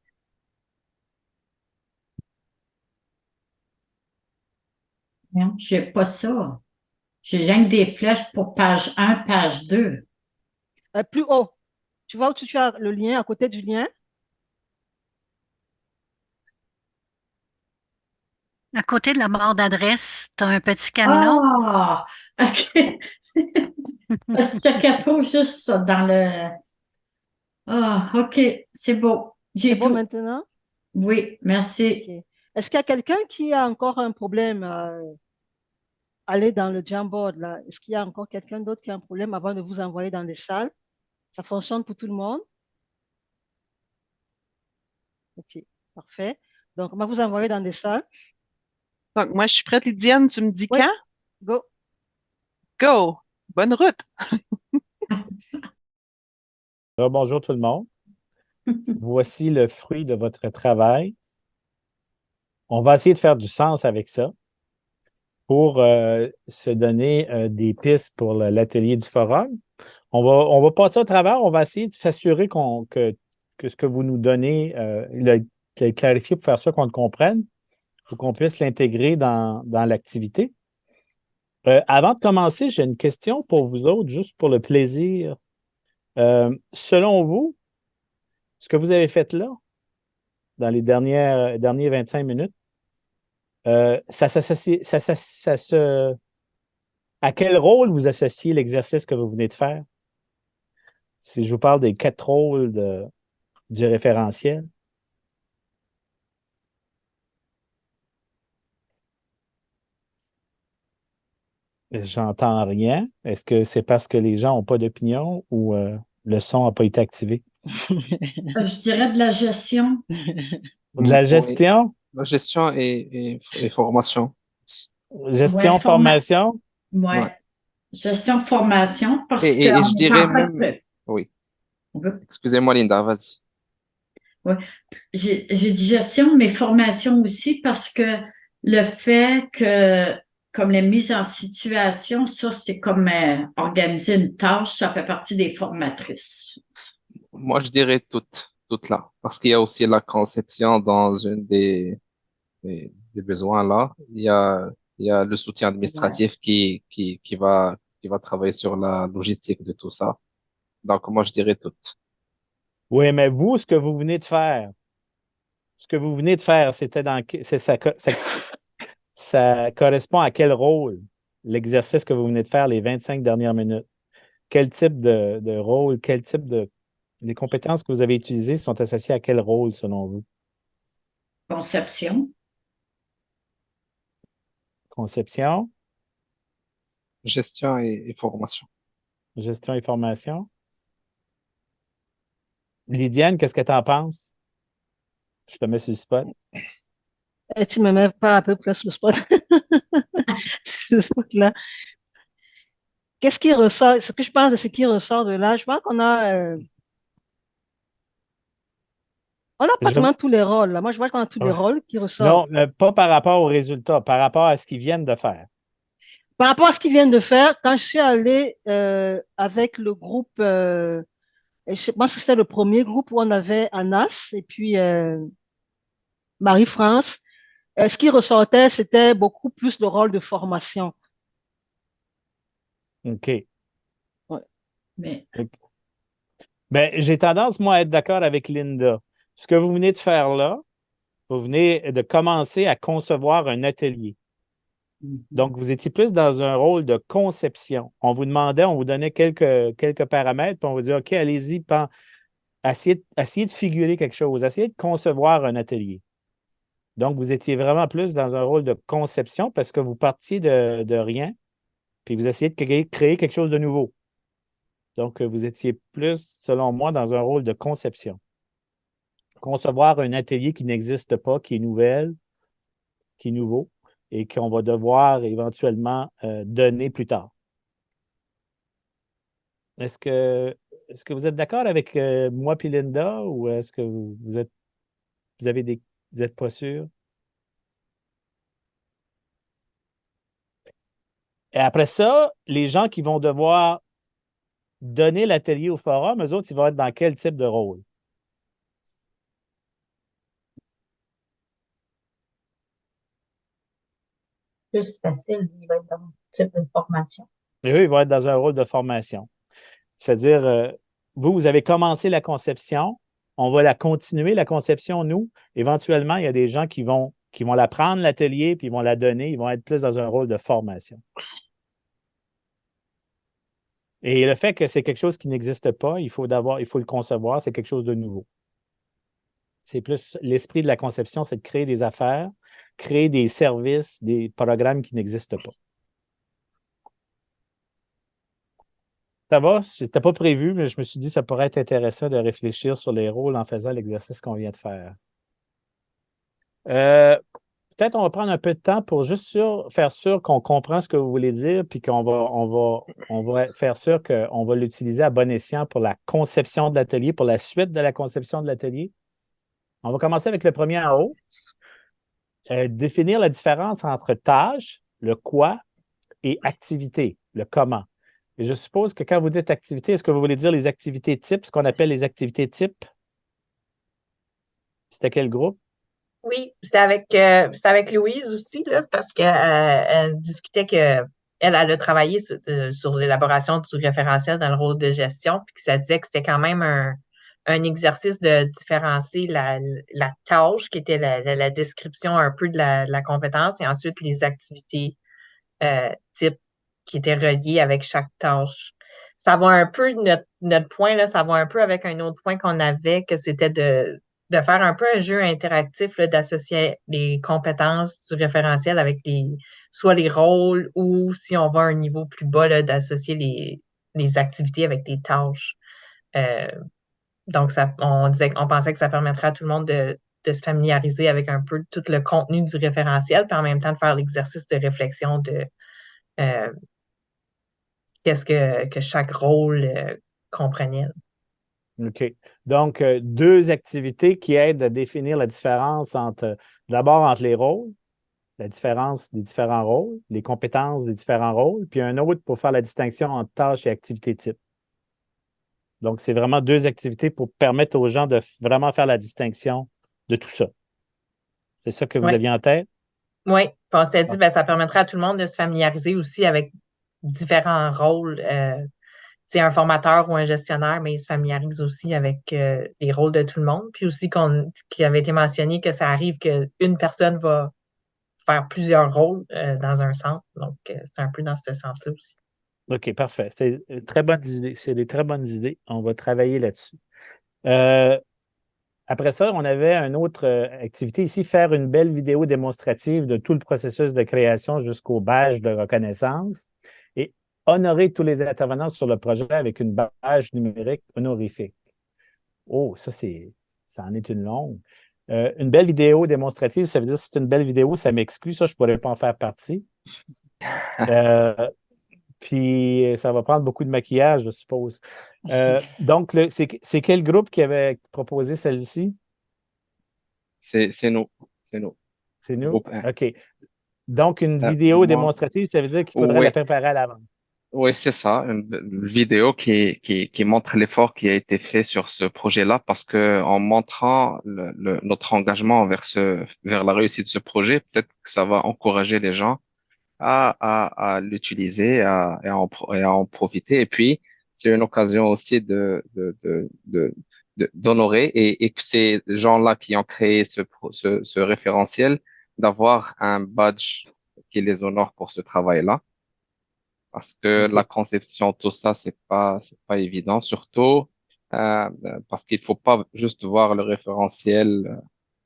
Non, je n'ai pas ça. J'ai rien que des flèches pour page 1, page 2. Plus haut, tu vois où tu as le lien, à côté du lien? À côté de la barre d'adresse, tu as un petit cadenas. Ah! OK. Parce que je trouve juste ça dans le. Ah, OK. C'est beau. C'est J'ai bon tout. maintenant? Oui, merci. OK. Est-ce qu'il y a quelqu'un qui a encore un problème à aller dans le Jamboard là? Est-ce qu'il y a encore quelqu'un d'autre qui a un problème avant de vous envoyer dans les salles? Ça fonctionne pour tout le monde? OK, parfait. Donc, on va vous envoyer dans des salles. Donc, moi, je suis prête, Lydiane. Tu me dis Oui, quand? go. Go! Bonne route! Bonjour tout le monde. Voici le fruit de votre travail. On va essayer de faire du sens avec ça pour se donner des pistes pour l'atelier du forum. On va passer au travers. On va essayer de s'assurer que ce que vous nous donnez est clarifié pour faire ça qu'on le comprenne, pour qu'on puisse l'intégrer dans l'activité. Avant de commencer, j'ai une question pour vous autres, juste pour le plaisir. Selon vous, ce que vous avez fait là, dans les dernières 25 minutes, à quel rôle vous associez l'exercice que vous venez de faire? Si je vous parle des 4 rôles du référentiel. J'entends rien. Est-ce que c'est parce que les gens n'ont pas d'opinion ou le son n'a pas été activé? Je dirais de la gestion. De la Oui, gestion? la gestion et formation. Gestion, Ouais, formation? Ouais. Ouais. Gestion, formation, parce Et qu'on je est dirais en même, fait. oui, Oui. excusez-moi Linda, vas-y. J'ai dit gestion, mais formation aussi, parce que le fait que, comme les mises en situation, ça, c'est comme organiser une tâche, ça fait partie des formatrices. Moi, je dirais toutes là, parce qu'il y a aussi la conception dans une des besoins là. Il y a le soutien administratif qui va travailler sur la logistique de tout ça. Donc, moi, je dirais toutes. Oui, mais vous, ce que vous venez de faire, c'était ça correspond à quel rôle l'exercice que vous venez de faire les 25 dernières minutes? Quel type de rôle, quel type de... Les compétences que vous avez utilisées sont associées à quel rôle selon vous? Conception. Conception, Gestion et formation. gestion et formation. Lydiane, qu'est-ce que tu en penses? Je te mets sur le spot. Et tu me mets pas à peu près sur le spot. Sur ce spot-là. Qu'est-ce qui ressort? Ce que je pense de ce qui ressort de là, je pense on a Je- pratiquement tous les rôles, là. Moi, je vois qu'on a tous les rôles qui ressortent. Non, mais pas par rapport aux résultats, par rapport à ce qu'ils viennent de faire. Par rapport à ce qu'ils viennent de faire, quand je suis allée avec le groupe, je pense que c'était le premier groupe où on avait Anas et puis Marie-France, ce qui ressortait, c'était beaucoup plus le rôle de formation. OK. Ouais. Mais Ben, j'ai tendance, moi, à être d'accord avec Linda. Ce que vous venez de faire là, vous venez de commencer à concevoir un atelier. Donc, vous étiez plus dans un rôle de conception. On vous demandait, on vous donnait quelques paramètres, puis on vous dit, OK, allez-y, essayez de figurer quelque chose, essayez de concevoir un atelier. Donc, vous étiez vraiment plus dans un rôle de conception parce que vous partiez de rien, puis vous essayez de créer quelque chose de nouveau. Donc, vous étiez plus, selon moi, dans un rôle de conception. Concevoir un atelier qui n'existe pas, qui est nouveau et qu'on va devoir éventuellement donner plus tard. Est-ce que, est-ce que vous êtes d'accord avec moi et Linda ou est-ce que vous avez vous n'êtes pas sûr? Et après ça, les gens qui vont devoir donner l'atelier au forum, eux autres, ils vont être dans quel type de rôle? plus facile, il va être dans le type de formation. Et eux, ils vont être dans un rôle de formation. C'est-à-dire, vous avez commencé la conception, on va la continuer, la conception, nous. Éventuellement, il y a des gens qui vont la prendre, l'atelier, puis ils vont la donner, ils vont être plus dans un rôle de formation. Et le fait que c'est quelque chose qui n'existe pas, il faut le concevoir, c'est quelque chose de nouveau. C'est plus l'esprit de la conception, c'est de créer des affaires, créer des services, des programmes qui n'existent pas. Ça va? C'était pas prévu, mais je me suis dit que ça pourrait être intéressant de réfléchir sur les rôles en faisant l'exercice qu'on vient de faire. Euh, Peut-être on va prendre un peu de temps pour juste faire sûr qu'on comprend ce que vous voulez dire, puis on va faire sûr qu'on va l'utiliser à bon escient pour la conception de l'atelier, pour la suite de la conception de l'atelier. On va commencer avec le premier en haut. Définir la différence entre tâche, le quoi, et activité, le comment. Et je suppose que quand vous dites activité, est-ce que vous voulez dire les activités types, ce qu'on appelle les activités types? C'était quel groupe? Oui, c'était avec Louise aussi, là, parce qu'elle elle discutait elle a travaillé sur l'élaboration du référentiel dans le rôle de gestion, puis que ça disait que c'était quand même un exercice de différencier la tâche, qui était la description un peu de la compétence, et ensuite les activités types qui étaient reliées avec chaque tâche. Ça va un peu, notre point, là, ça va un peu avec un autre point qu'on avait, que c'était de faire un peu un jeu interactif, là, d'associer les compétences du référentiel avec soit les rôles ou si on va à un niveau plus bas, là, d'associer les activités avec des tâches. Euh, donc, on pensait que ça permettrait à tout le monde de se familiariser avec un peu tout le contenu du référentiel, puis en même temps de faire l'exercice de réflexion de euh, qu'est-ce que chaque rôle comprenait. OK. Donc, deux activités qui aident à définir la différence d'abord entre les rôles, la différence des différents rôles, les compétences des différents rôles, puis un autre pour faire la distinction entre tâches et activités types. Donc, c'est vraiment deux activités pour permettre aux gens de vraiment faire la distinction de tout ça. C'est ça que vous Oui. aviez en tête? Oui. Puis on s'est dit, Ah. ben, ça permettrait à tout le monde de se familiariser aussi avec différents rôles. Tu sais, un formateur ou un gestionnaire, mais il se familiarise aussi avec les rôles de tout le monde. Puis aussi qu'il avait été mentionné que ça arrive qu'une personne va faire plusieurs rôles dans un centre. Donc, c'est un peu dans ce sens-là aussi. OK, parfait. C'est une très bonne idée. C'est des très bonnes idées. On va travailler là-dessus. Euh, Après ça, on avait une autre activité ici, faire une belle vidéo démonstrative de tout le processus de création jusqu'au badge de reconnaissance et honorer tous les intervenants sur le projet avec une badge numérique honorifique. Oh, ça en est une longue. Une belle vidéo démonstrative, ça veut dire que si c'est une belle vidéo, ça m'exclut, ça, je ne pourrais pas en faire partie. Euh, Puis ça va prendre beaucoup de maquillage, je suppose. Donc, c'est quel groupe qui avait proposé celle-ci? C'est nous. C'est nous. C'est nous? Groupe 1. OK. Donc, une vidéo Moi, démonstrative, ça veut dire qu'il faudrait oui, la préparer à l'avance. oui, c'est ça. Une vidéo qui montre l'effort qui a été fait sur ce projet-là parce que en montrant notre engagement vers la réussite de ce projet, peut-être que ça va encourager les gens à l'utiliser et à en profiter. Et puis, c'est une occasion aussi d'honorer et que ces gens-là qui ont créé ce référentiel, d'avoir un badge qui les honore pour ce travail-là. Parce que la OK. conception, tout ça, c'est pas évident, surtout parce qu'il faut pas juste voir le référentiel,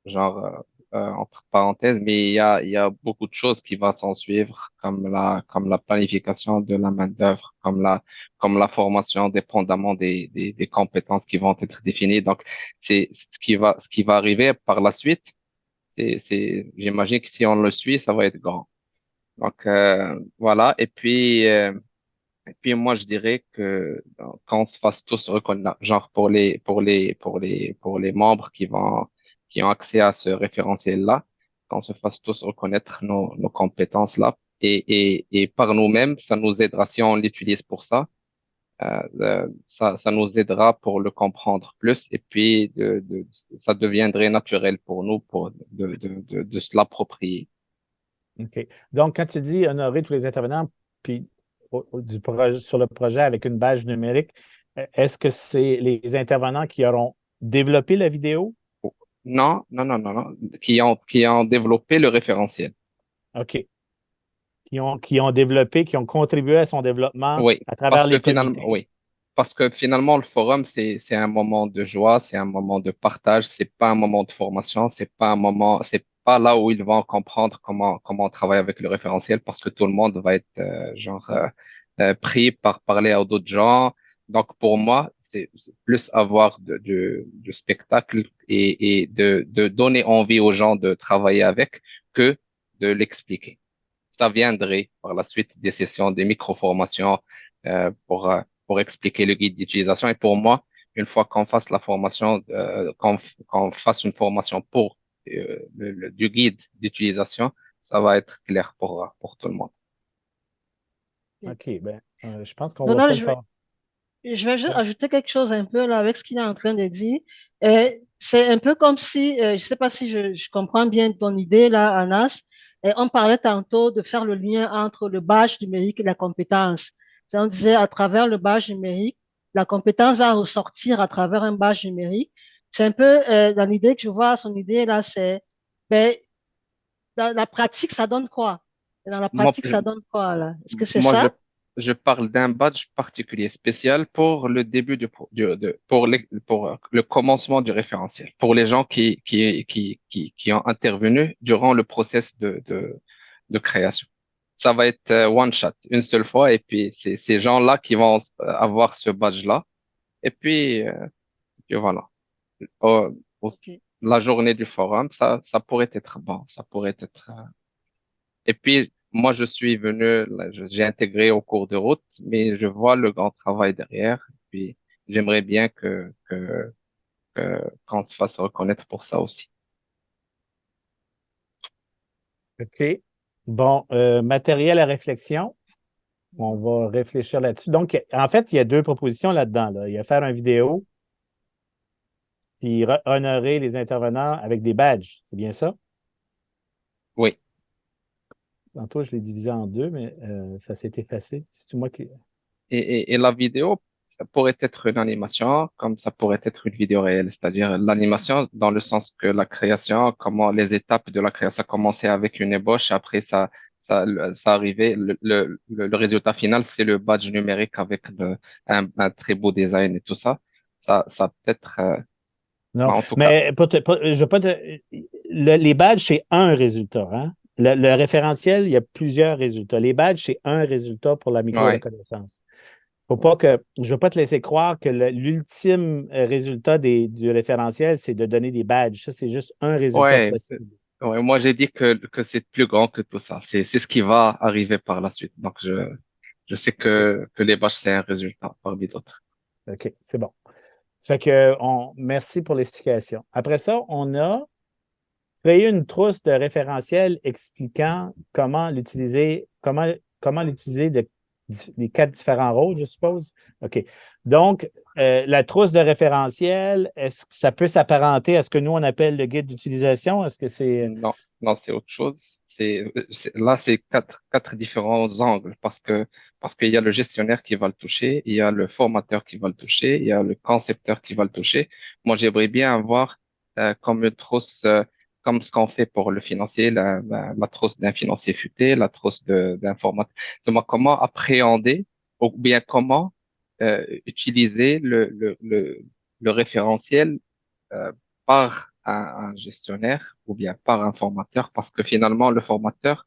genre entre parenthèses, mais il y a beaucoup de choses qui vont s'en suivre, comme la planification de la main-d'œuvre, comme la formation, dépendamment des compétences qui vont être définies. Donc, c'est ce qui va arriver par la suite. J'imagine que si on le suit, ça va être grand. Donc, voilà. Et puis moi, je dirais que qu'on se fasse tous reconnaître, genre pour les membres qui ont accès à ce référentiel-là, qu'on se fasse tous reconnaître nos compétences là. Et par nous-mêmes, ça nous aidera si on l'utilise pour ça. Ça nous aidera pour le comprendre plus et puis ça deviendrait naturel pour nous de se l'approprier. OK. Donc, quand tu dis honorer tous les intervenants, puis sur le projet avec une badge numérique, est-ce que c'est les intervenants qui auront développé la vidéo? Non, non, non, non, non, qui ont développé le référentiel. OK. Qui ont développé, qui ont contribué à son développement Oui, à travers les comités. oui, parce que finalement, le forum, c'est un moment de joie, c'est un moment de partage, c'est pas un moment de formation, c'est pas là où ils vont comprendre comment on travaille avec le référentiel parce que tout le monde va être, pris par parler à d'autres gens. Donc, pour moi, c'est plus avoir de spectacle et de donner envie aux gens de travailler avec que de l'expliquer. Ça viendrait par la suite des sessions, des micro-formations pour expliquer le guide d'utilisation. Et pour moi, une fois qu'on fasse la formation, qu'on fasse une formation pour du guide d'utilisation, ça va être clair pour tout le monde. OK, ben, je pense qu'on va Donald, peut-être faire. je vais juste ajouter quelque chose un peu là avec ce qu'il est en train de dire. C'est un peu comme si, je ne sais pas si je comprends bien ton idée là, Anas. On parlait tantôt de faire le lien entre le badge numérique et la compétence. On disait à travers le badge numérique, la compétence va ressortir à travers un badge numérique. C'est un peu dans l'idée que je vois, son idée là, c'est ben, dans la pratique, ça donne quoi? Dans la Moi, pratique, ça donne quoi là? Est-ce que c'est Moi, ça? je parle d'un badge particulier, spécial pour le début pour le commencement du référentiel, pour les gens qui ont intervenu durant le process de création. Ça va être one shot, une seule fois, et puis c'est ces gens-là qui vont avoir ce badge-là. Et puis voilà. Au- au- Ok. la journée du forum, ça pourrait être bon, ça pourrait être. Et puis, moi, je suis venu, là, j'ai intégré au cours de route, mais je vois le grand travail derrière. Puis, j'aimerais bien qu'on se fasse reconnaître pour ça aussi. OK. Bon, matériel à réflexion. On va réfléchir là-dessus. Donc, en fait, il y a deux propositions là-dedans. Là. Il y a faire une vidéo, puis honorer les intervenants avec des badges. C'est bien ça? Oui. Tantôt, je l'ai divisé en deux, mais ça s'est effacé. C'est moi qui. Et la vidéo, ça pourrait être une animation, comme ça pourrait être une vidéo réelle. C'est-à-dire l'animation dans le sens que la création, comment les étapes de la création, ça commençait avec une ébauche, après ça arrivait, le résultat final, c'est le badge numérique avec un très beau design et tout ça. Ça peut-être, Non, en tout cas, mais je veux pas les badges, c'est un résultat. Hein? Le référentiel, il y a plusieurs résultats. Les badges, c'est un résultat pour la ouais. micro-reconnaissance. Je ne veux pas te laisser croire que l'ultime résultat du référentiel, c'est de donner des badges. Ça, c'est juste un résultat Ouais, possible. ouais, moi j'ai dit que c'est plus grand que tout ça. C'est ce qui va arriver par la suite. Donc je sais que les badges, c'est un résultat parmi d'autres. OK, c'est bon. Fait que merci pour l'explication. Après ça, on a créé une trousse de référentiel expliquant comment l'utiliser les 4 différents rôles, je suppose. OK. Donc, la trousse de référentiel, est-ce que ça peut s'apparenter à ce que nous, on appelle le guide d'utilisation? Est-ce que c'est. Non, non, c'est autre chose. Là, c'est quatre différents angles parce qu'il y a le gestionnaire qui va le toucher, il y a le formateur qui va le toucher, il y a le concepteur qui va le toucher. Moi, j'aimerais bien avoir comme une trousse, comme ce qu'on fait pour le financier, la trousse d'un financier futé, la trousse d'un formateur. Donc, comment appréhender ou bien comment utiliser le référentiel par un gestionnaire ou bien par un formateur, parce que finalement, le formateur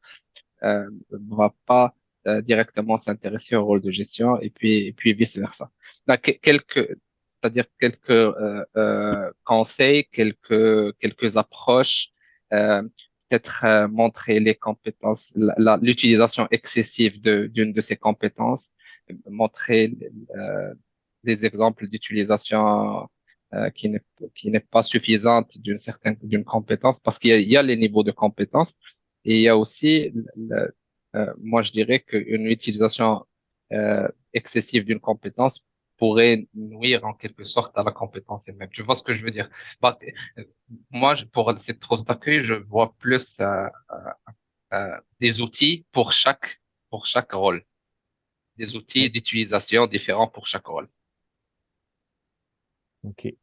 va pas directement s'intéresser au rôle de gestion et puis vice-versa. Donc, c'est-à-dire quelques conseils, quelques approches, euh, peut-être montrer les compétences, l'utilisation excessive d'une de ces compétences, montrer des exemples d'utilisation qui n'est pas suffisante d'une compétence parce il y a les niveaux de compétences et il y a aussi moi je dirais qu'une utilisation excessive d'une compétence pourrait nuire en quelque sorte à la compétence elle-même. Tu vois ce que je veux dire? Bah, moi, pour cette trousse d'accueil, je vois plus des outils pour chaque rôle, des outils d'utilisation différents pour chaque rôle. OK.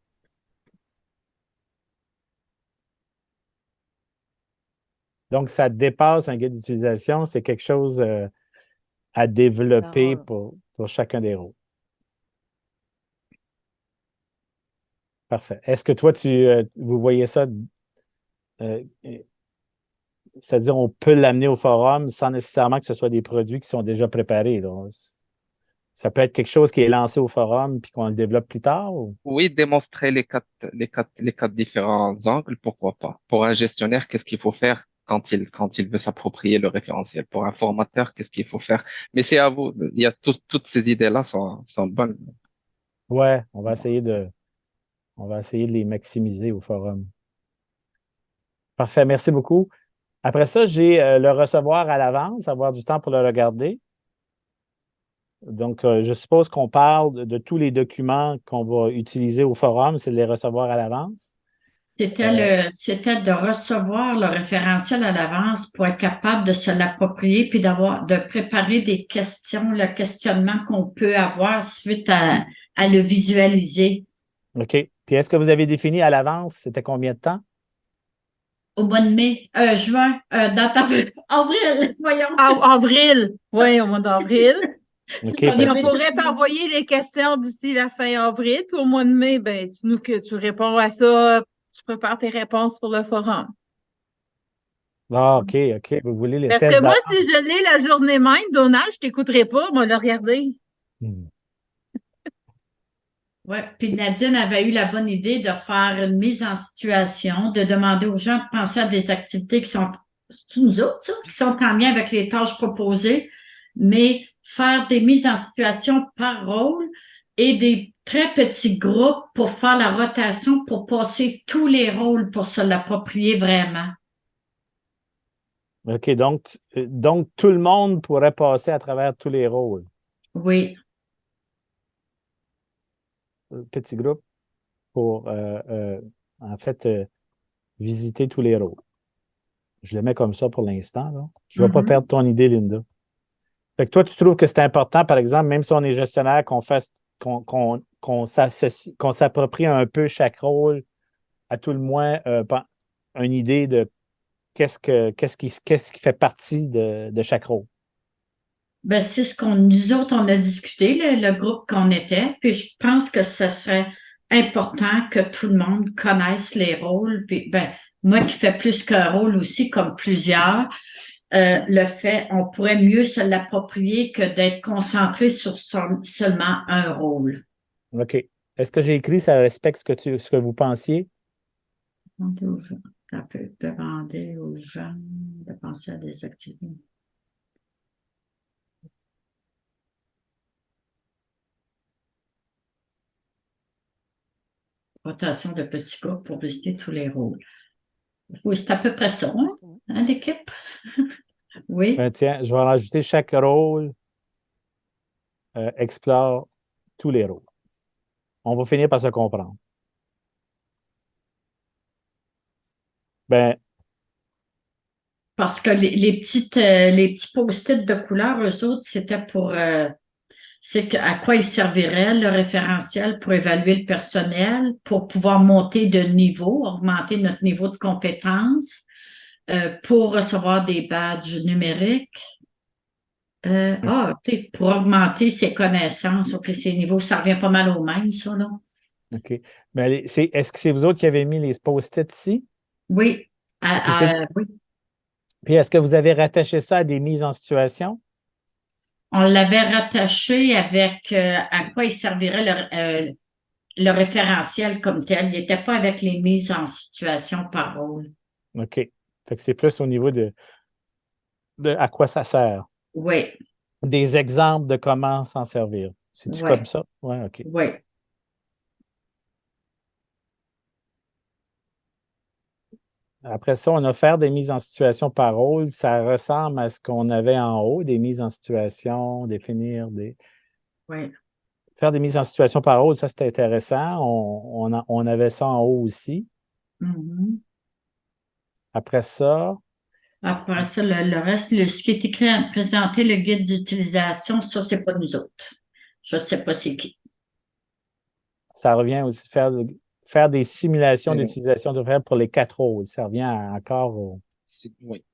Donc, ça dépasse un guide d'utilisation. C'est quelque chose à développer pour chacun des rôles. Parfait. Est-ce que toi, vous voyez ça, c'est-à-dire on peut l'amener au forum sans nécessairement que ce soit des produits qui sont déjà préparés, là? Ça peut être quelque chose qui est lancé au forum puis qu'on le développe plus tard? Ou? Oui, démontrer les quatre différents angles, pourquoi pas. Pour un gestionnaire, qu'est-ce qu'il faut faire quand il veut s'approprier le référentiel? Pour un formateur, qu'est-ce qu'il faut faire? Mais c'est à vous. Il y a toutes ces idées-là sont bonnes. Ouais, on va essayer de les maximiser au forum. Parfait, merci beaucoup. Après ça, j'ai le recevoir à l'avance, avoir du temps pour le regarder. Donc, je suppose qu'on parle de tous les documents qu'on va utiliser au forum, c'est de les recevoir à l'avance. C'était de recevoir le référentiel à l'avance pour être capable de se l'approprier puis de préparer des questions, le questionnement qu'on peut avoir suite à le visualiser. OK. Puis, est-ce que vous avez défini à l'avance, c'était combien de temps? Au mois de mai, juin, avril, voyons. Avril, oui, au mois d'avril. OK. Puis on pourrait t'envoyer les questions d'ici la fin avril, puis au mois de mai, ben, tu réponds à ça, tu prépares tes réponses pour le forum. Ah, OK, OK. Vous voulez les Parce tests que moi, si je l'ai la journée même, Donald, je t'écouterai pas, moi, le regarder. Oui, puis Nadine avait eu la bonne idée de faire une mise en situation, de demander aux gens de penser à des activités qui sont, c'est nous autres, ça, qui sont en lien avec les tâches proposées, mais faire des mises en situation par rôle et des très petits groupes pour faire la rotation, pour passer tous les rôles pour se l'approprier vraiment. OK, donc tout le monde pourrait passer à travers tous les rôles. Oui. Petit groupe pour, en fait, visiter tous les rôles. Je le mets comme ça pour l'instant, là. Je ne vais pas perdre ton idée, Linda. Fait que toi, tu trouves que c'est important, par exemple, même si on est gestionnaire, qu'on s'approprie un peu chaque rôle, à tout le moins, une idée de qu'est-ce qui fait partie de chaque rôle. Ben, c'est ce nous autres, on a discuté, le groupe qu'on était, puis je pense que ce serait important que tout le monde connaisse les rôles. Puis, ben, moi qui fais plus qu'un rôle aussi, comme plusieurs, on pourrait mieux se l'approprier que d'être concentré sur seulement un rôle. OK. Est-ce que j'ai écrit, ça respecte ce que vous pensiez? Ça peut demander aux gens de penser à des activités. Rotation de petits groupes pour visiter tous les rôles. Oui, c'est à peu près ça, hein, l'équipe? Oui. Ben, tiens, je vais rajouter chaque rôle explore tous les rôles. On va finir par se comprendre. Ben, parce que les petits post-it de couleur, eux autres, c'était pour c'est à quoi il servirait le référentiel pour évaluer le personnel, pour pouvoir monter de niveau, augmenter notre niveau de compétence, pour recevoir des badges numériques. Pour augmenter ses connaissances, ses niveaux, ça revient pas mal au même, ça, là. OK. Ben, est-ce que c'est vous autres qui avez mis les post-it ici? Oui. Oui. Puis est-ce que vous avez rattaché ça à des mises en situation? On l'avait rattaché avec à quoi il servirait le référentiel comme tel. Il n'était pas avec les mises en situation par rôle. OK. Fait que c'est plus au niveau de à quoi ça sert. Oui. Des exemples de comment s'en servir. C'est-tu comme ça? Oui, OK. Oui. Après ça, on a fait des mises en situation par rôle. Ça ressemble à ce qu'on avait en haut, des mises en situation, définir des. Oui. Faire des mises en situation par rôle, ça, c'était intéressant. On avait ça en haut aussi. Mm-hmm. Après ça. Après ça, le reste, ce qui est écrit à présenter le guide d'utilisation, ça, c'est pas nous autres. Je ne sais pas c'est qui. Ça revient aussi faire des simulations d'utilisation de pour les 4 rôles. Ça revient encore au. Oui.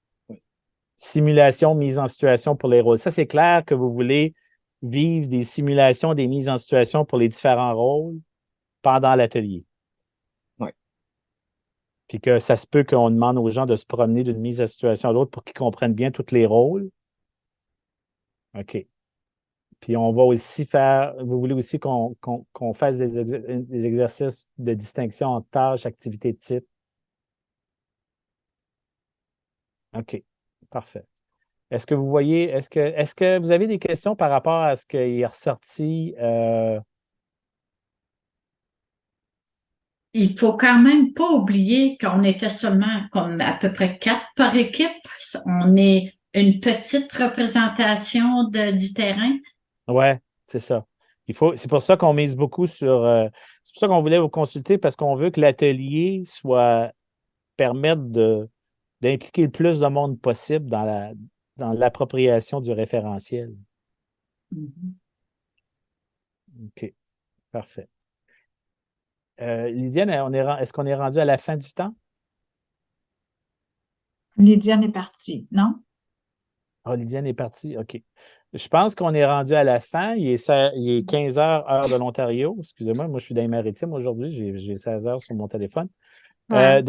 Simulation, mise en situation pour les rôles. Ça, c'est clair que vous voulez vivre des simulations, des mises en situation pour les différents rôles pendant l'atelier. Oui. Puis que ça se peut qu'on demande aux gens de se promener d'une mise en situation à l'autre pour qu'ils comprennent bien tous les rôles. OK. Puis on va aussi vous voulez aussi qu'on fasse des exercices de distinction entre tâches, activités de type. OK. Parfait. Est-ce que vous voyez, est-ce que vous avez des questions par rapport à ce qui est ressorti? Il faut quand même pas oublier qu'on était seulement comme à peu près 4 par équipe. On est une petite représentation du terrain. Oui, c'est ça. C'est pour ça qu'on mise beaucoup sur. C'est pour ça qu'on voulait vous consulter parce qu'on veut que l'atelier permette d'impliquer le plus de monde possible dans l'appropriation du référentiel. Mm-hmm. OK. Parfait. Lydiane, est-ce qu'on est rendu à la fin du temps? Lydiane est partie, non? Ah, Lydiane est partie, OK. Je pense qu'on est rendu à la fin. Il est 15 heures de l'Ontario. Excusez-moi, moi, je suis dans les maritimes aujourd'hui. J'ai 16 heures sur mon téléphone. Ouais.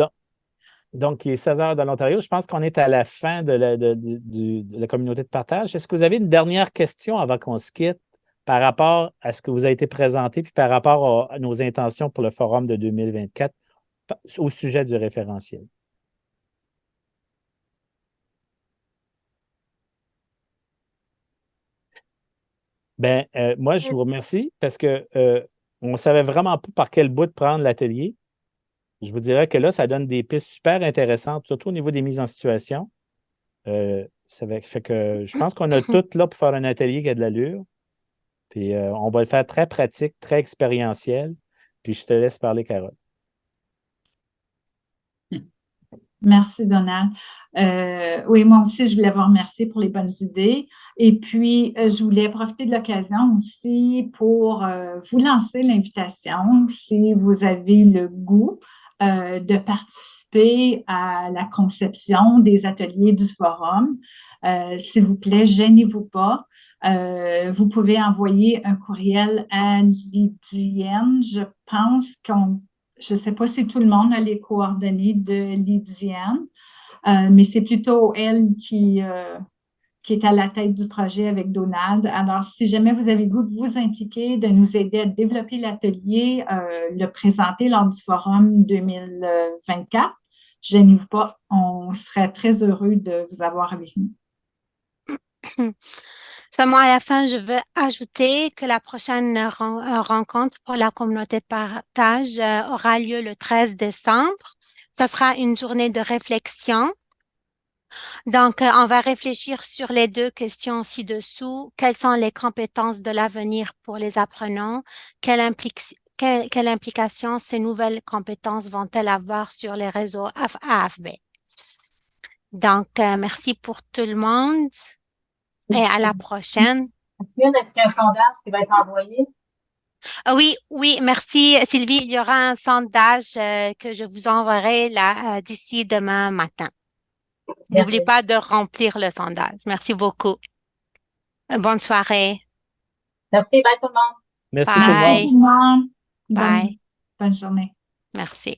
Donc, il est 16 heures de l'Ontario. Je pense qu'on est à la fin de la communauté de partage. Est-ce que vous avez une dernière question avant qu'on se quitte par rapport à ce que vous a été présenté puis par rapport à nos intentions pour le forum de 2024 au sujet du référentiel? Bien, moi, je vous remercie parce que on ne savait vraiment pas par quel bout de prendre l'atelier. Je vous dirais que là, ça donne des pistes super intéressantes, surtout au niveau des mises en situation. Ça fait que je pense qu'on a tout là pour faire un atelier qui a de l'allure. Puis on va le faire très pratique, très expérientiel. Puis je te laisse parler, Carole. Merci, Donald. Oui, moi aussi, je voulais vous remercier pour les bonnes idées. Et puis, je voulais profiter de l'occasion aussi pour vous lancer l'invitation, si vous avez le goût de participer à la conception des ateliers du forum. S'il vous plaît, gênez-vous pas. Vous pouvez envoyer un courriel à Lydienne. Je ne sais pas si tout le monde a les coordonnées de Lydienne, mais c'est plutôt elle qui est à la tête du projet avec Donald. Alors, si jamais vous avez le goût de vous impliquer, de nous aider à développer l'atelier, le présenter lors du forum 2024, gênez-vous pas, on serait très heureux de vous avoir avec nous. Seulement à la fin, je veux ajouter que la prochaine rencontre pour la communauté de partage aura lieu le 13 décembre. Ça sera une journée de réflexion. Donc, on va réfléchir sur les deux questions ci-dessous. Quelles sont les compétences de l'avenir pour les apprenants? Quelle implication ces nouvelles compétences vont-elles avoir sur les réseaux AFB? Donc, merci pour tout le monde. Et à la prochaine. Est-ce qu'il y a un sondage qui va être envoyé? Oui, merci Sylvie. Il y aura un sondage que je vous enverrai là d'ici demain matin. N'oubliez pas de remplir le sondage. Merci beaucoup. Bonne soirée. Merci, bye tout le monde. Merci Bye. tout le monde. Bye. Bye. Bonne journée. Merci.